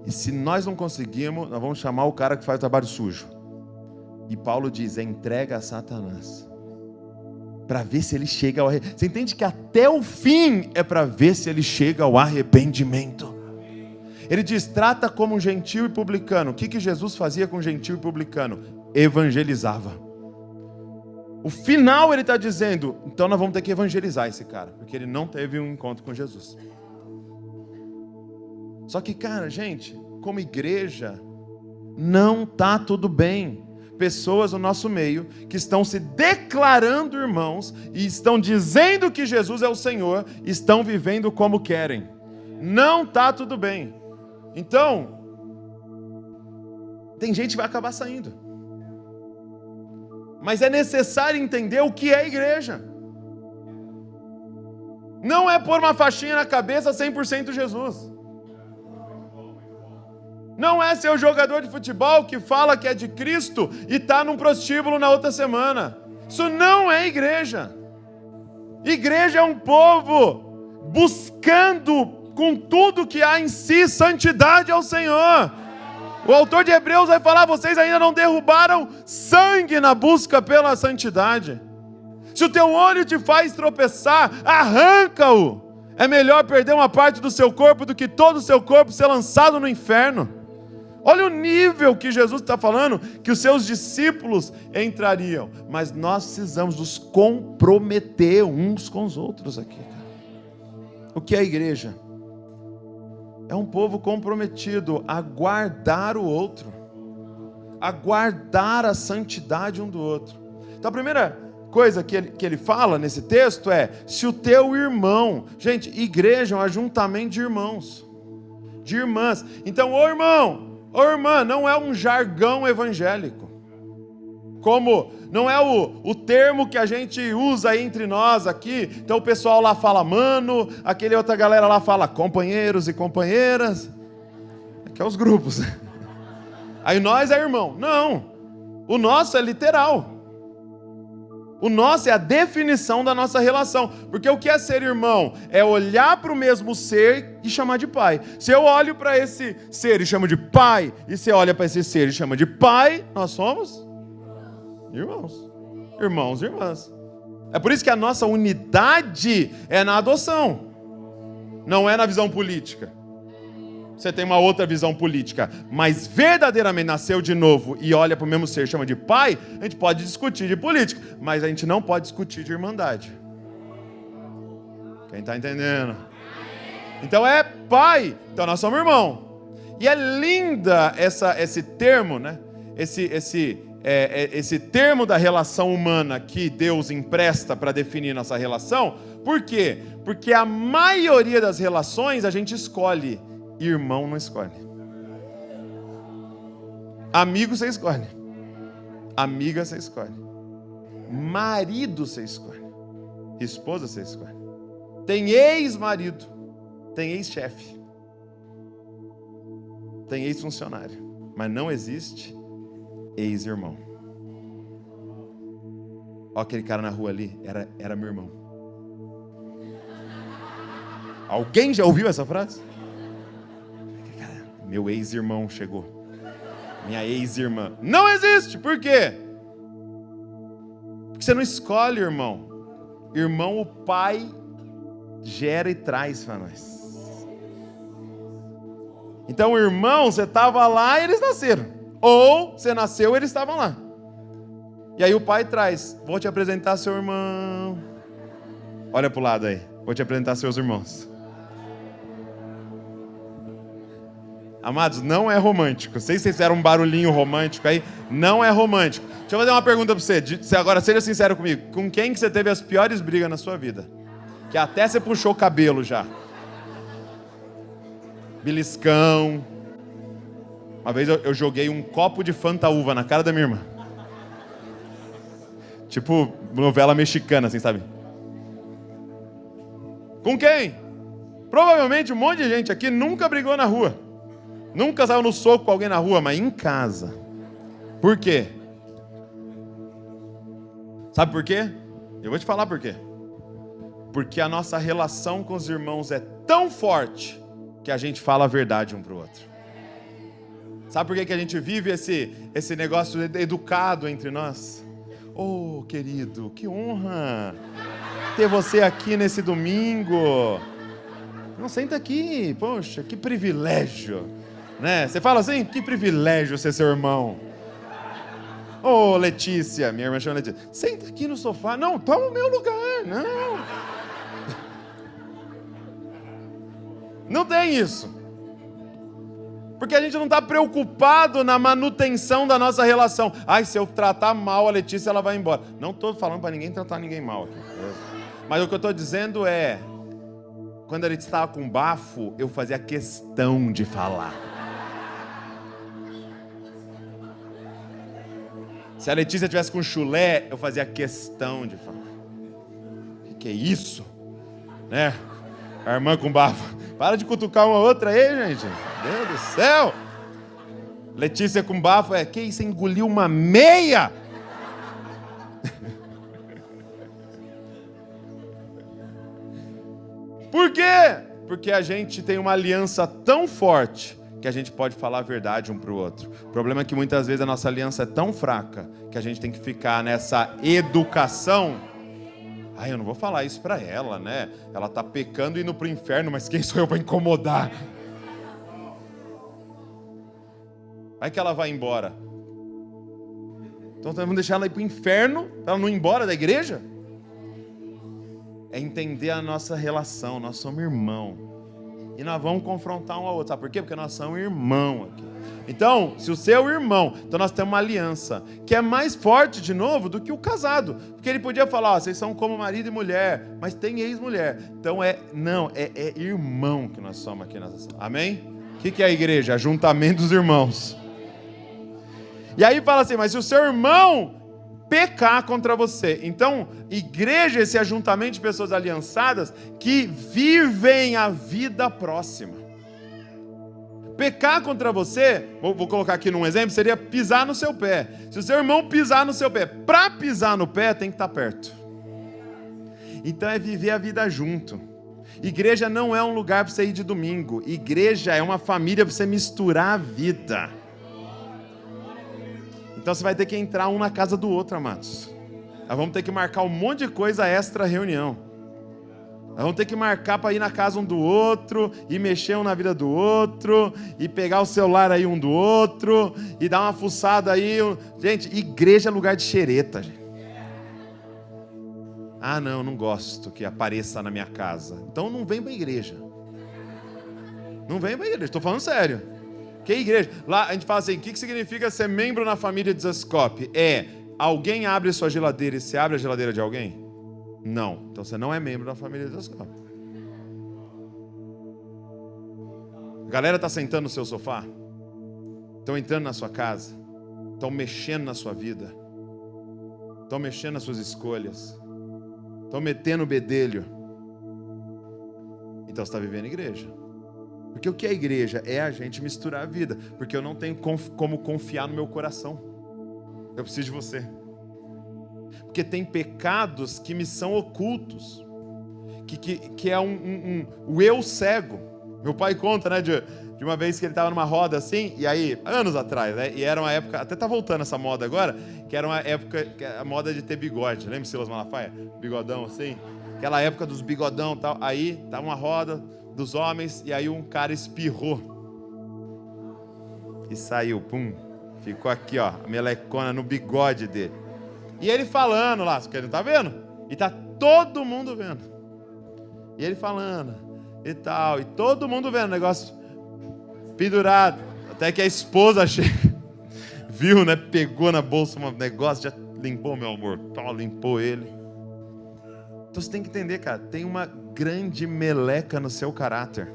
E se nós não conseguirmos, nós vamos chamar o cara que faz o trabalho sujo. E Paulo diz, entrega a Satanás, para ver se ele chega ao arrependimento. Você entende que até o fim é para ver se ele chega ao arrependimento. Ele diz, trata como um gentil e publicano. O que Jesus fazia com gentil e publicano? Evangelizava. O final ele está dizendo, então nós vamos ter que evangelizar esse cara, porque ele não teve um encontro com Jesus. Só que, cara, gente, como igreja, não tá tudo bem. Pessoas no nosso meio que estão se declarando irmãos e estão dizendo que Jesus é o Senhor, estão vivendo como querem. Não tá tudo bem. Então, tem gente que vai acabar saindo. Mas é necessário entender o que é igreja. Não é pôr uma faixinha na cabeça 100% Jesus. Não é ser o jogador de futebol que fala que é de Cristo e está num prostíbulo na outra semana. Isso não é igreja. Igreja é um povo buscando com tudo que há em si santidade ao Senhor. O autor de Hebreus vai falar: vocês ainda não derrubaram sangue na busca pela santidade. Se o teu olho te faz tropeçar, arranca-o. É melhor perder uma parte do seu corpo do que todo o seu corpo ser lançado no inferno. Olha o nível que Jesus está falando, que os seus discípulos entrariam. Mas nós precisamos nos comprometer uns com os outros aqui. O que é a igreja? É um povo comprometido a guardar o outro, a guardar a santidade um do outro. Então a primeira coisa que ele fala nesse texto é: se o teu irmão... Gente, igreja é um ajuntamento de irmãos, de irmãs. Então, ô irmão, ô irmã, não é um jargão evangélico, como não é o termo que a gente usa entre nós aqui. Então o pessoal lá fala mano, aquele outra galera lá fala companheiros e companheiras, que é os grupos. Aí nós é irmão. Não, o nosso é literal. O nosso é a definição da nossa relação. Porque o que é ser irmão? É olhar para o mesmo ser e chamar de pai. Se eu olho para esse ser e chamo de pai, e você olha para esse ser e chama de pai, nós somos irmãos. Irmãos e irmãs. É por isso que a nossa unidade é na adoção. Não é na visão política. Você tem uma outra visão política, mas verdadeiramente nasceu de novo e olha para o mesmo ser, chama de pai, a gente pode discutir de política, mas a gente não pode discutir de irmandade. Quem está entendendo? Então é pai, então nós somos irmão. E é linda esse termo, né? Esse termo da relação humana que Deus empresta para definir nossa relação. Por quê? Porque a maioria das relações a gente escolhe. Irmão não escolhe. Amigo você escolhe. Amiga você escolhe. Marido você escolhe. Esposa você escolhe. Tem ex-marido. Tem ex-chefe. Tem ex-funcionário. Mas não existe ex-irmão. Olha aquele cara na rua ali. Era meu irmão. Alguém já ouviu essa frase? Meu ex-irmão chegou. Minha ex-irmã. Não existe. Por quê? Porque você não escolhe, irmão. Irmão, o pai gera e traz para nós. Então, irmão, você estava lá e eles nasceram. Ou você nasceu e eles estavam lá. E aí o pai traz: vou te apresentar seu irmão. Olha para o lado aí. Vou te apresentar seus irmãos. Amados, não é romântico. Sei se vocês fizeram um barulhinho romântico aí. Não é romântico. Deixa eu fazer uma pergunta para você. Agora, seja sincero comigo. Com quem que você teve as piores brigas na sua vida? Que até você puxou o cabelo já. Beliscão. Uma vez eu joguei um copo de Fanta-uva na cara da minha irmã. Tipo novela mexicana, assim, sabe? Com quem? Provavelmente um monte de gente aqui nunca brigou na rua. Nunca saiu no soco com alguém na rua, mas em casa. Por quê? Sabe por quê? Eu vou te falar por quê. Porque a nossa relação com os irmãos é tão forte que a gente fala a verdade um para o outro. Sabe por que a gente vive esse negócio educado entre nós? Oh, querido, que honra ter você aqui nesse domingo. Não, senta aqui, poxa, que privilégio. Né? Você fala assim, que privilégio ser seu irmão. Ô, Letícia, minha irmã chama Letícia. Senta aqui no sofá. Não, toma o meu lugar. Não. Não tem isso. Porque a gente não está preocupado na manutenção da nossa relação. Ai, se eu tratar mal a Letícia, ela vai embora. Não estou falando para ninguém tratar ninguém mal aqui. Mas o que eu estou dizendo é, quando a Letícia estava com bafo, eu fazia questão de falar. Se a Letícia tivesse com chulé, eu fazia questão de falar. O que é isso? Né? A irmã com bafo. Para de cutucar uma outra aí, gente. Deus do céu. Letícia com bafo que isso? Engoliu uma meia? Por quê? Porque a gente tem uma aliança tão forte que a gente pode falar a verdade um para o outro. O problema é que muitas vezes a nossa aliança é tão fraca que a gente tem que ficar nessa educação. Eu não vou falar isso para ela, né? Ela está pecando e indo para o inferno, mas quem sou eu para incomodar? Vai que ela vai embora. Então vamos deixar ela ir para o inferno, para ela não ir embora da igreja? É entender a nossa relação, nós somos irmãos. E nós vamos confrontar um ao outro. Sabe por quê? Porque nós somos irmãos aqui. Então, se o seu irmão... Então nós temos uma aliança que é mais forte, de novo, do que o casado. Porque ele podia falar, vocês são como marido e mulher, mas tem ex-mulher. Então é irmão que nós somos aqui nessa sala. Amém? O que é a igreja? Ajuntamento dos irmãos. E aí fala assim, mas se o seu irmão pecar contra você. Então, igreja é esse ajuntamento de pessoas aliançadas que vivem a vida próxima. Pecar contra você, vou colocar aqui num exemplo, seria pisar no seu pé. Se o seu irmão pisar no seu pé, para pisar no pé tem que estar perto. Então é viver a vida junto. Igreja não é um lugar para você ir de domingo. Igreja é uma família para você misturar a vida. Então você vai ter que entrar um na casa do outro, amados. Nós vamos ter que marcar um monte de coisa extra reunião. Nós vamos ter que marcar para ir na casa um do outro, e mexer um na vida do outro, e pegar o celular aí um do outro, e dar uma fuçada aí. Gente, igreja é lugar de xereta, gente. Não gosto que apareça na minha casa. Então não vem para a igreja. Não vem para a igreja, estou falando sério. Que igreja? Lá a gente fala assim, o que significa ser membro na família de Zascope? Alguém abre sua geladeira e você abre a geladeira de alguém? Não. Então você não é membro da família de Zascope. A galera está sentando no seu sofá? Estão entrando na sua casa? Estão mexendo na sua vida? Estão mexendo nas suas escolhas? Estão metendo o bedelho? Então você está vivendo igreja. Porque o que é igreja? É a gente misturar a vida. Porque eu não tenho como confiar no meu coração. Eu preciso de você. Porque tem pecados que me são ocultos. Que é o eu cego. Meu pai conta, né, de uma vez que ele estava numa roda assim, e aí, anos atrás, né, e era uma época, até tá voltando essa moda agora, que era uma época, a moda de ter bigode. Lembra Silas Malafaia? Bigodão assim. Aquela época dos bigodão e tal. Aí, tava uma roda dos homens, e aí um cara espirrou e saiu, pum, ficou aqui, ó, a melecona no bigode dele, e ele falando lá, você não tá vendo? E tá todo mundo vendo, e ele falando e tal, e todo mundo vendo o negócio pendurado, até que a esposa chega, viu, né, pegou na bolsa um negócio, já limpou, meu amor, limpou ele. Então você tem que entender, cara, tem uma grande meleca no seu caráter.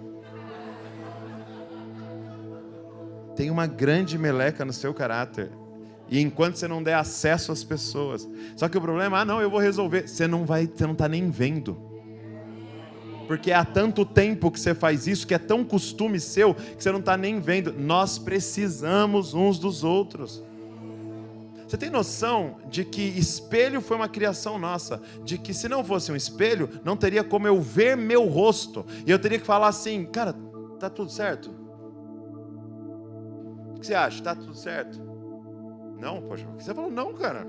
Tem uma grande meleca no seu caráter. E enquanto você não der acesso às pessoas. Só que o problema, eu vou resolver. Você não está nem vendo. Porque há tanto tempo que você faz isso, que é tão costume seu, que você não está nem vendo. Nós precisamos uns dos outros. Você tem noção de que espelho foi uma criação nossa? De que se não fosse um espelho, não teria como eu ver meu rosto. E eu teria que falar assim, cara, tá tudo certo? O que você acha? Tá tudo certo? Não, poxa, por que você falou não, cara?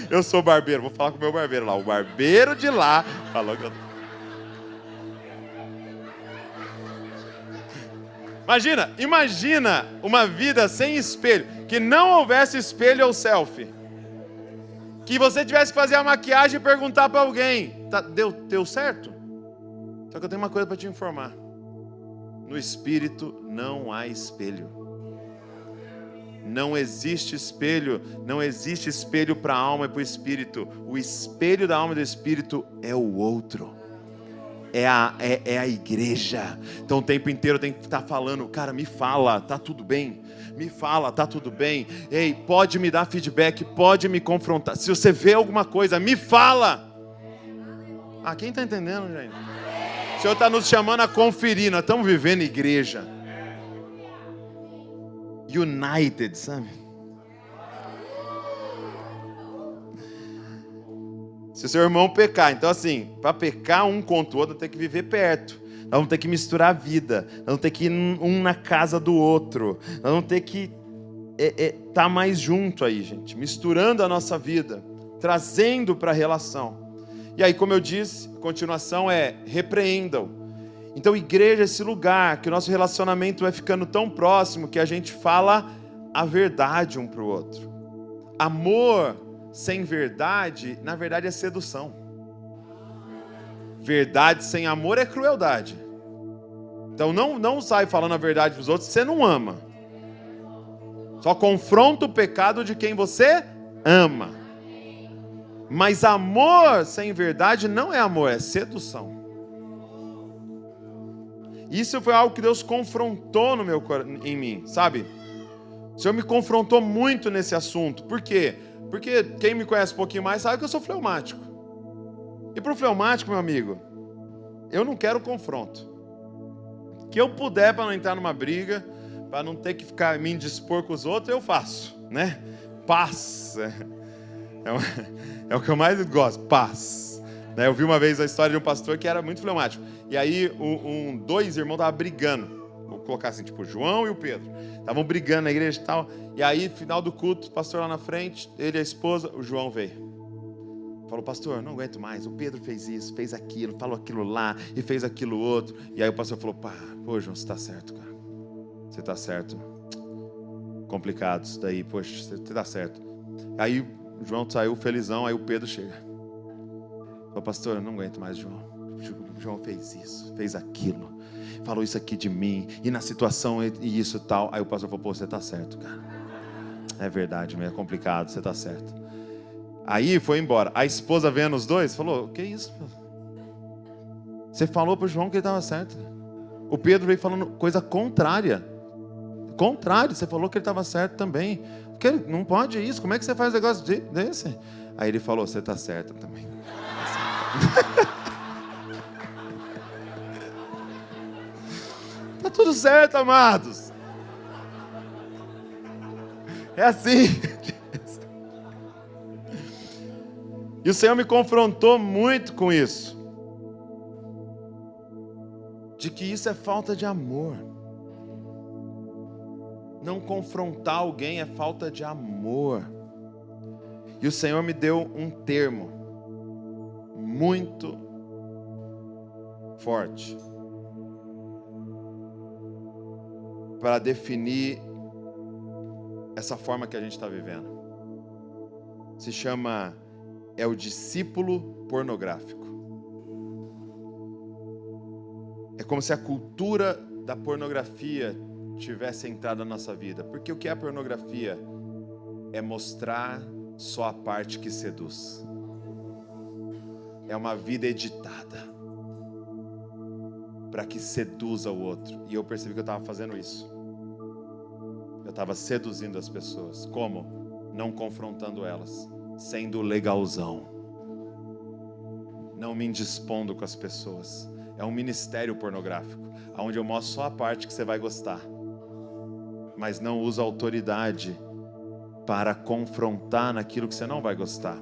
Eu sou barbeiro, vou falar com o meu barbeiro lá. O barbeiro de lá falou que eu... Imagina uma vida sem espelho, que não houvesse espelho ou selfie, que você tivesse que fazer a maquiagem e perguntar para alguém, deu certo? Só que eu tenho uma coisa para te informar, No espírito não há espelho. Não existe espelho para a alma e para o espírito. O espelho da alma e do espírito é o outro. É a igreja. Então o tempo inteiro tem que estar falando, cara, me fala, tá tudo bem? Me fala, tá tudo bem? Ei, pode me dar feedback, pode me confrontar. Se você vê alguma coisa, me fala. Ah, quem está entendendo, gente? O Senhor está nos chamando a conferir. Nós estamos vivendo igreja united, sabe? Se o seu irmão pecar, então assim, para pecar um contra o outro, tem que viver perto. Nós vamos ter que misturar a vida. Nós vamos ter que ir um na casa do outro. Nós vamos ter que estar mais junto aí, gente. Misturando a nossa vida. Trazendo para a relação. E aí, como eu disse, a continuação é repreendam. Então, igreja é esse lugar que o nosso relacionamento vai ficando tão próximo que a gente fala a verdade um para o outro. Amor sem verdade, na verdade, é sedução. Verdade sem amor é crueldade. Então, não sai falando a verdade para os outros, você não ama. Só confronta o pecado de quem você ama. Mas amor sem verdade não é amor, é sedução. Isso foi algo que Deus confrontou em mim, sabe? O Senhor me confrontou muito nesse assunto. Por quê? Porque quem me conhece um pouquinho mais sabe que eu sou fleumático. E para o fleumático, meu amigo, eu não quero confronto. Que eu puder para não entrar numa briga, para não ter que ficar me indispor com os outros, eu faço, né? Paz. É o que eu mais gosto, paz. Eu vi uma vez a história de um pastor que era muito fleumático. E aí, dois irmãos estavam brigando. Vou colocar assim, tipo, o João e o Pedro. Estavam brigando na igreja e tal. E aí, final do culto, o pastor lá na frente, ele e a esposa, o João veio. Falou, pastor, não aguento mais. O Pedro fez isso, fez aquilo, falou aquilo lá e fez aquilo outro. E aí o pastor falou, pô, João, você está certo, cara. Você está certo. Complicado isso daí, poxa, você está certo. Aí o João saiu felizão, aí o Pedro chega. Falou, pastor, eu não aguento mais, João. O João fez isso, fez aquilo. Falou isso aqui de mim. E na situação e isso e tal. Aí o pastor falou, pô, você está certo, cara. É verdade, é complicado, você está certo. Aí foi embora. A esposa vendo os dois, falou, que isso? Você falou pro João que ele estava certo. O Pedro veio falando coisa contrária. Contrário, você falou que ele estava certo também. Porque não pode isso, como é que você faz um negócio desse? Aí ele falou, você está certo também. Tá tudo certo, amados. É assim. E o Senhor me confrontou muito com isso. De que isso é falta de amor. Não confrontar alguém é falta de amor. E o Senhor me deu um termo muito forte para definir essa forma que a gente está vivendo. Se chama o discípulo pornográfico. É como se a cultura da pornografia tivesse entrado na nossa vida. Porque o que é a pornografia? É mostrar só a parte que seduz. É uma vida editada para que seduza o outro. E eu percebi que eu estava fazendo isso. Eu estava seduzindo as pessoas. Como? Não confrontando elas. Sendo legalzão. Não me indispondo com as pessoas. É um ministério pornográfico, onde eu mostro só a parte que você vai gostar. Mas não uso autoridade para confrontar naquilo que você não vai gostar.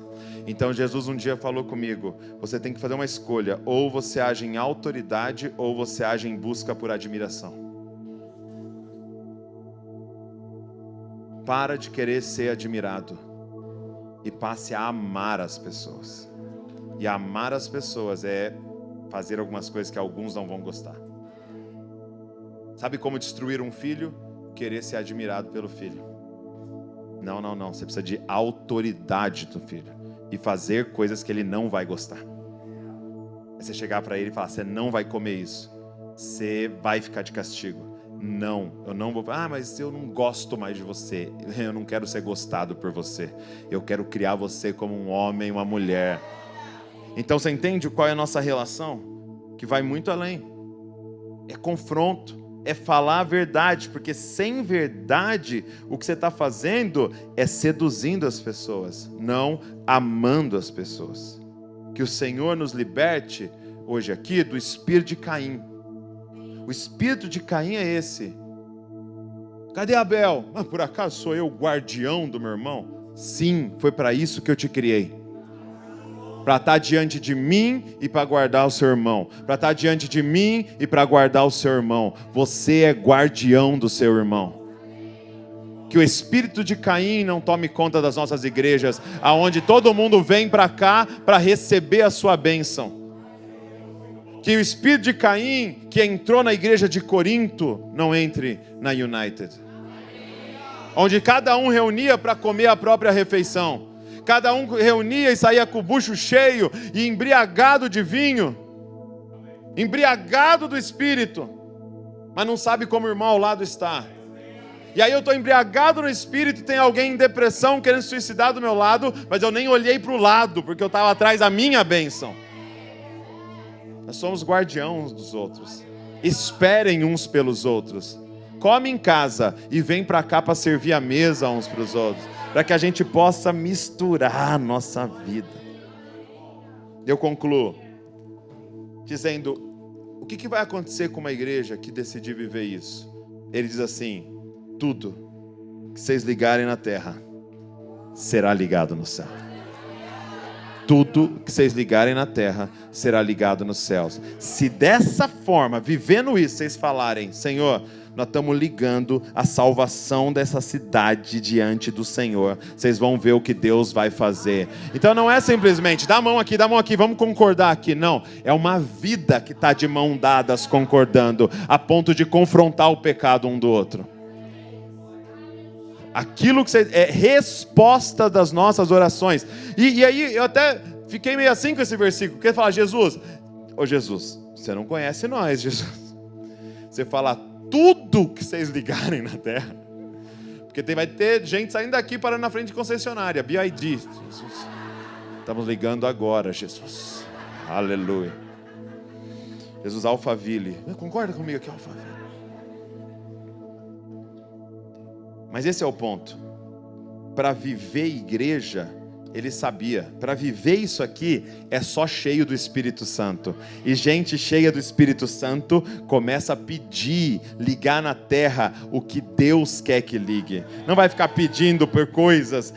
Então Jesus um dia falou comigo, você tem que fazer uma escolha, ou você age em autoridade, ou você age em busca por admiração. Para de querer ser admirado e passe a amar as pessoas. E amar as pessoas é fazer algumas coisas que alguns não vão gostar. Sabe como destruir um filho? Querer ser admirado pelo filho. Não. Você precisa de autoridade do filho. E fazer coisas que ele não vai gostar. É você chegar para ele e falar, você não vai comer isso. você vai ficar de castigo. Não, eu não vou. Mas eu não gosto mais de você. Eu não quero ser gostado por você. Eu quero criar você como um homem, uma mulher. Então você entende qual é a nossa relação? Que vai muito além. É confronto, é falar a verdade, porque sem verdade o que você está fazendo é seduzindo as pessoas, não amando as pessoas. Que o Senhor nos liberte hoje aqui do espírito de Caim. O espírito de Caim é esse. Cadê Abel? Por acaso sou eu o guardião do meu irmão? Sim, foi para isso que eu te criei. Para estar diante de mim e para guardar o seu irmão. Para estar diante de mim e para guardar o seu irmão. Você é guardião do seu irmão. Que o espírito de Caim não tome conta das nossas igrejas, aonde todo mundo vem para cá para receber a sua bênção. Que o espírito de Caim, que entrou na igreja de Corinto, não entre na United. Onde cada um reunia para comer a própria refeição. Cada um reunia e saía com o bucho cheio e embriagado de vinho. Embriagado do espírito. Mas não sabe como o irmão ao lado está. E aí eu estou embriagado no espírito e tem alguém em depressão querendo se suicidar do meu lado, mas eu nem olhei para o lado, porque eu estava atrás da minha bênção. Nós somos guardiãos dos outros. Esperem uns pelos outros. Come em casa e vem para cá para servir a mesa uns para os outros. Para que a gente possa misturar a nossa vida. Eu concluo dizendo, o que vai acontecer com uma igreja que decidir viver isso? Ele diz assim, tudo que vocês ligarem na terra, será ligado no céu. Tudo que vocês ligarem na terra, será ligado nos céus. Se dessa forma, vivendo isso, vocês falarem, Senhor, nós estamos ligando a salvação dessa cidade diante do Senhor. Vocês vão ver o que Deus vai fazer. Então não é simplesmente, dá a mão aqui, vamos concordar aqui. Não, é uma vida que está de mão dadas concordando, a ponto de confrontar o pecado um do outro. Aquilo que você, é resposta das nossas orações. E aí eu até fiquei meio assim com esse versículo, porque ele fala, Jesus, você não conhece nós, Jesus. Você fala tudo que vocês ligarem na terra. Porque vai ter gente saindo daqui parando na frente de concessionária, BID. Jesus. Estamos ligando agora, Jesus. Aleluia. Jesus, Alphaville. Concorda comigo aqui, Alphaville? Mas esse é o ponto. Para viver igreja, ele sabia. Para viver isso aqui, é só cheio do Espírito Santo. E gente cheia do Espírito Santo começa a pedir, ligar na terra o que Deus quer que ligue. Não vai ficar pedindo por coisas,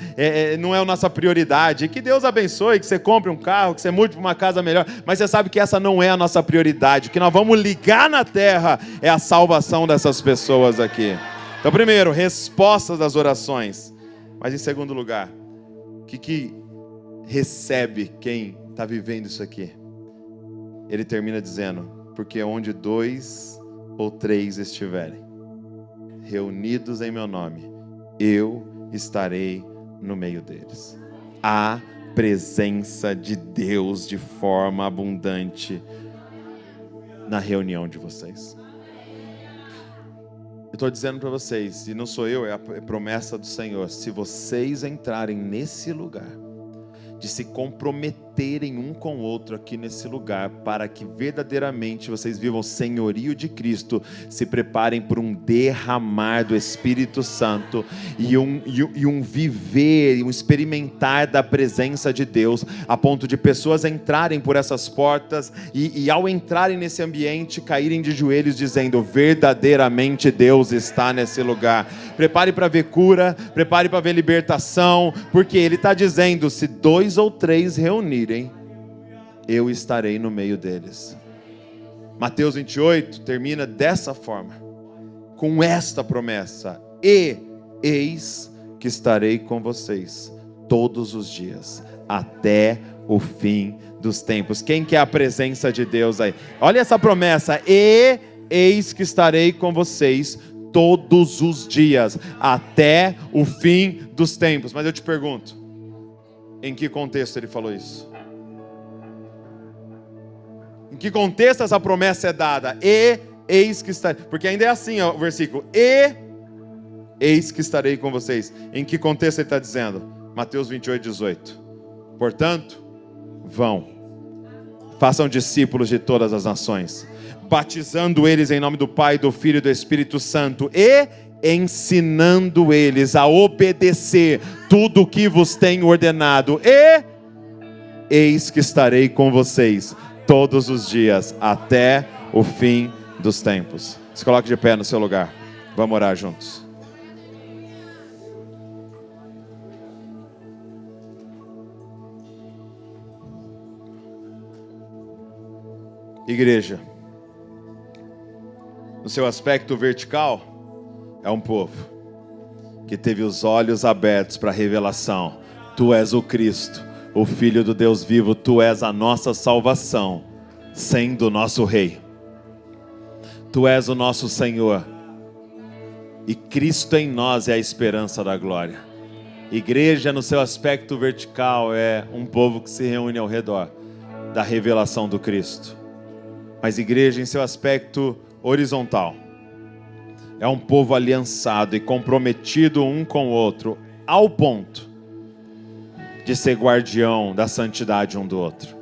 não é a nossa prioridade. Que Deus abençoe, que você compre um carro, que você mude para uma casa melhor. Mas você sabe que essa não é a nossa prioridade. O que nós vamos ligar na terra é a salvação dessas pessoas aqui. Então, primeiro, respostas das orações. Mas em segundo lugar, o que recebe quem está vivendo isso aqui? Ele termina dizendo, porque onde 2 ou 3 estiverem reunidos em meu nome, eu estarei no meio deles. A presença de Deus de forma abundante na reunião de vocês. Eu estou dizendo para vocês, e não sou eu, é a promessa do Senhor, se vocês entrarem nesse lugar, de se comprometerem um com o outro aqui nesse lugar, para que verdadeiramente vocês vivam o senhorio de Cristo, se preparem por um derramar do Espírito Santo, e um viver, um experimentar da presença de Deus, a ponto de pessoas entrarem por essas portas, e ao entrarem nesse ambiente, caírem de joelhos dizendo, verdadeiramente Deus está nesse lugar. Prepare para ver cura, prepare para ver libertação, porque Ele está dizendo, se 2 ou 3 reunirem, eu estarei no meio deles. Mateus 28 termina dessa forma, com esta promessa, e eis que estarei com vocês todos os dias, até o fim dos tempos. Quem quer a presença de Deus aí? Olha essa promessa, e eis que estarei com vocês todos os dias, até o fim dos tempos. Mas eu te pergunto, em que contexto ele falou isso? Em que contexto essa promessa é dada? E eis que estarei. Porque ainda é assim, ó, o versículo. E eis que estarei com vocês. Em que contexto ele está dizendo? Mateus 28, 18. Portanto, vão. Façam discípulos de todas as nações, batizando eles em nome do Pai, do Filho e do Espírito Santo, e ensinando eles a obedecer tudo o que vos tenho ordenado. E eis que estarei com vocês todos os dias, até o fim dos tempos. Se coloque de pé no seu lugar. Vamos orar juntos. Igreja, no seu aspecto vertical, é um povo que teve os olhos abertos para a revelação. Tu és o Cristo, o Filho do Deus vivo, tu és a nossa salvação, sendo o nosso Rei. Tu és o nosso Senhor, e Cristo em nós é a esperança da glória. Igreja, no seu aspecto vertical, é um povo que se reúne ao redor da revelação do Cristo. Mas igreja, em seu aspecto horizontal, é um povo aliançado e comprometido um com o outro, ao ponto de ser guardião da santidade um do outro.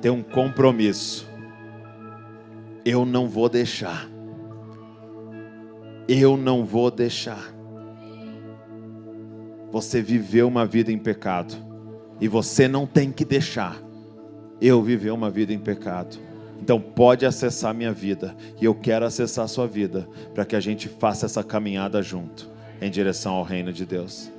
Tem um compromisso. Eu não vou deixar. Eu não vou deixar. Você viveu uma vida em pecado, e você não tem que deixar eu viver uma vida em pecado. Então pode acessar minha vida, e eu quero acessar a sua vida, para que a gente faça essa caminhada junto, em direção ao reino de Deus.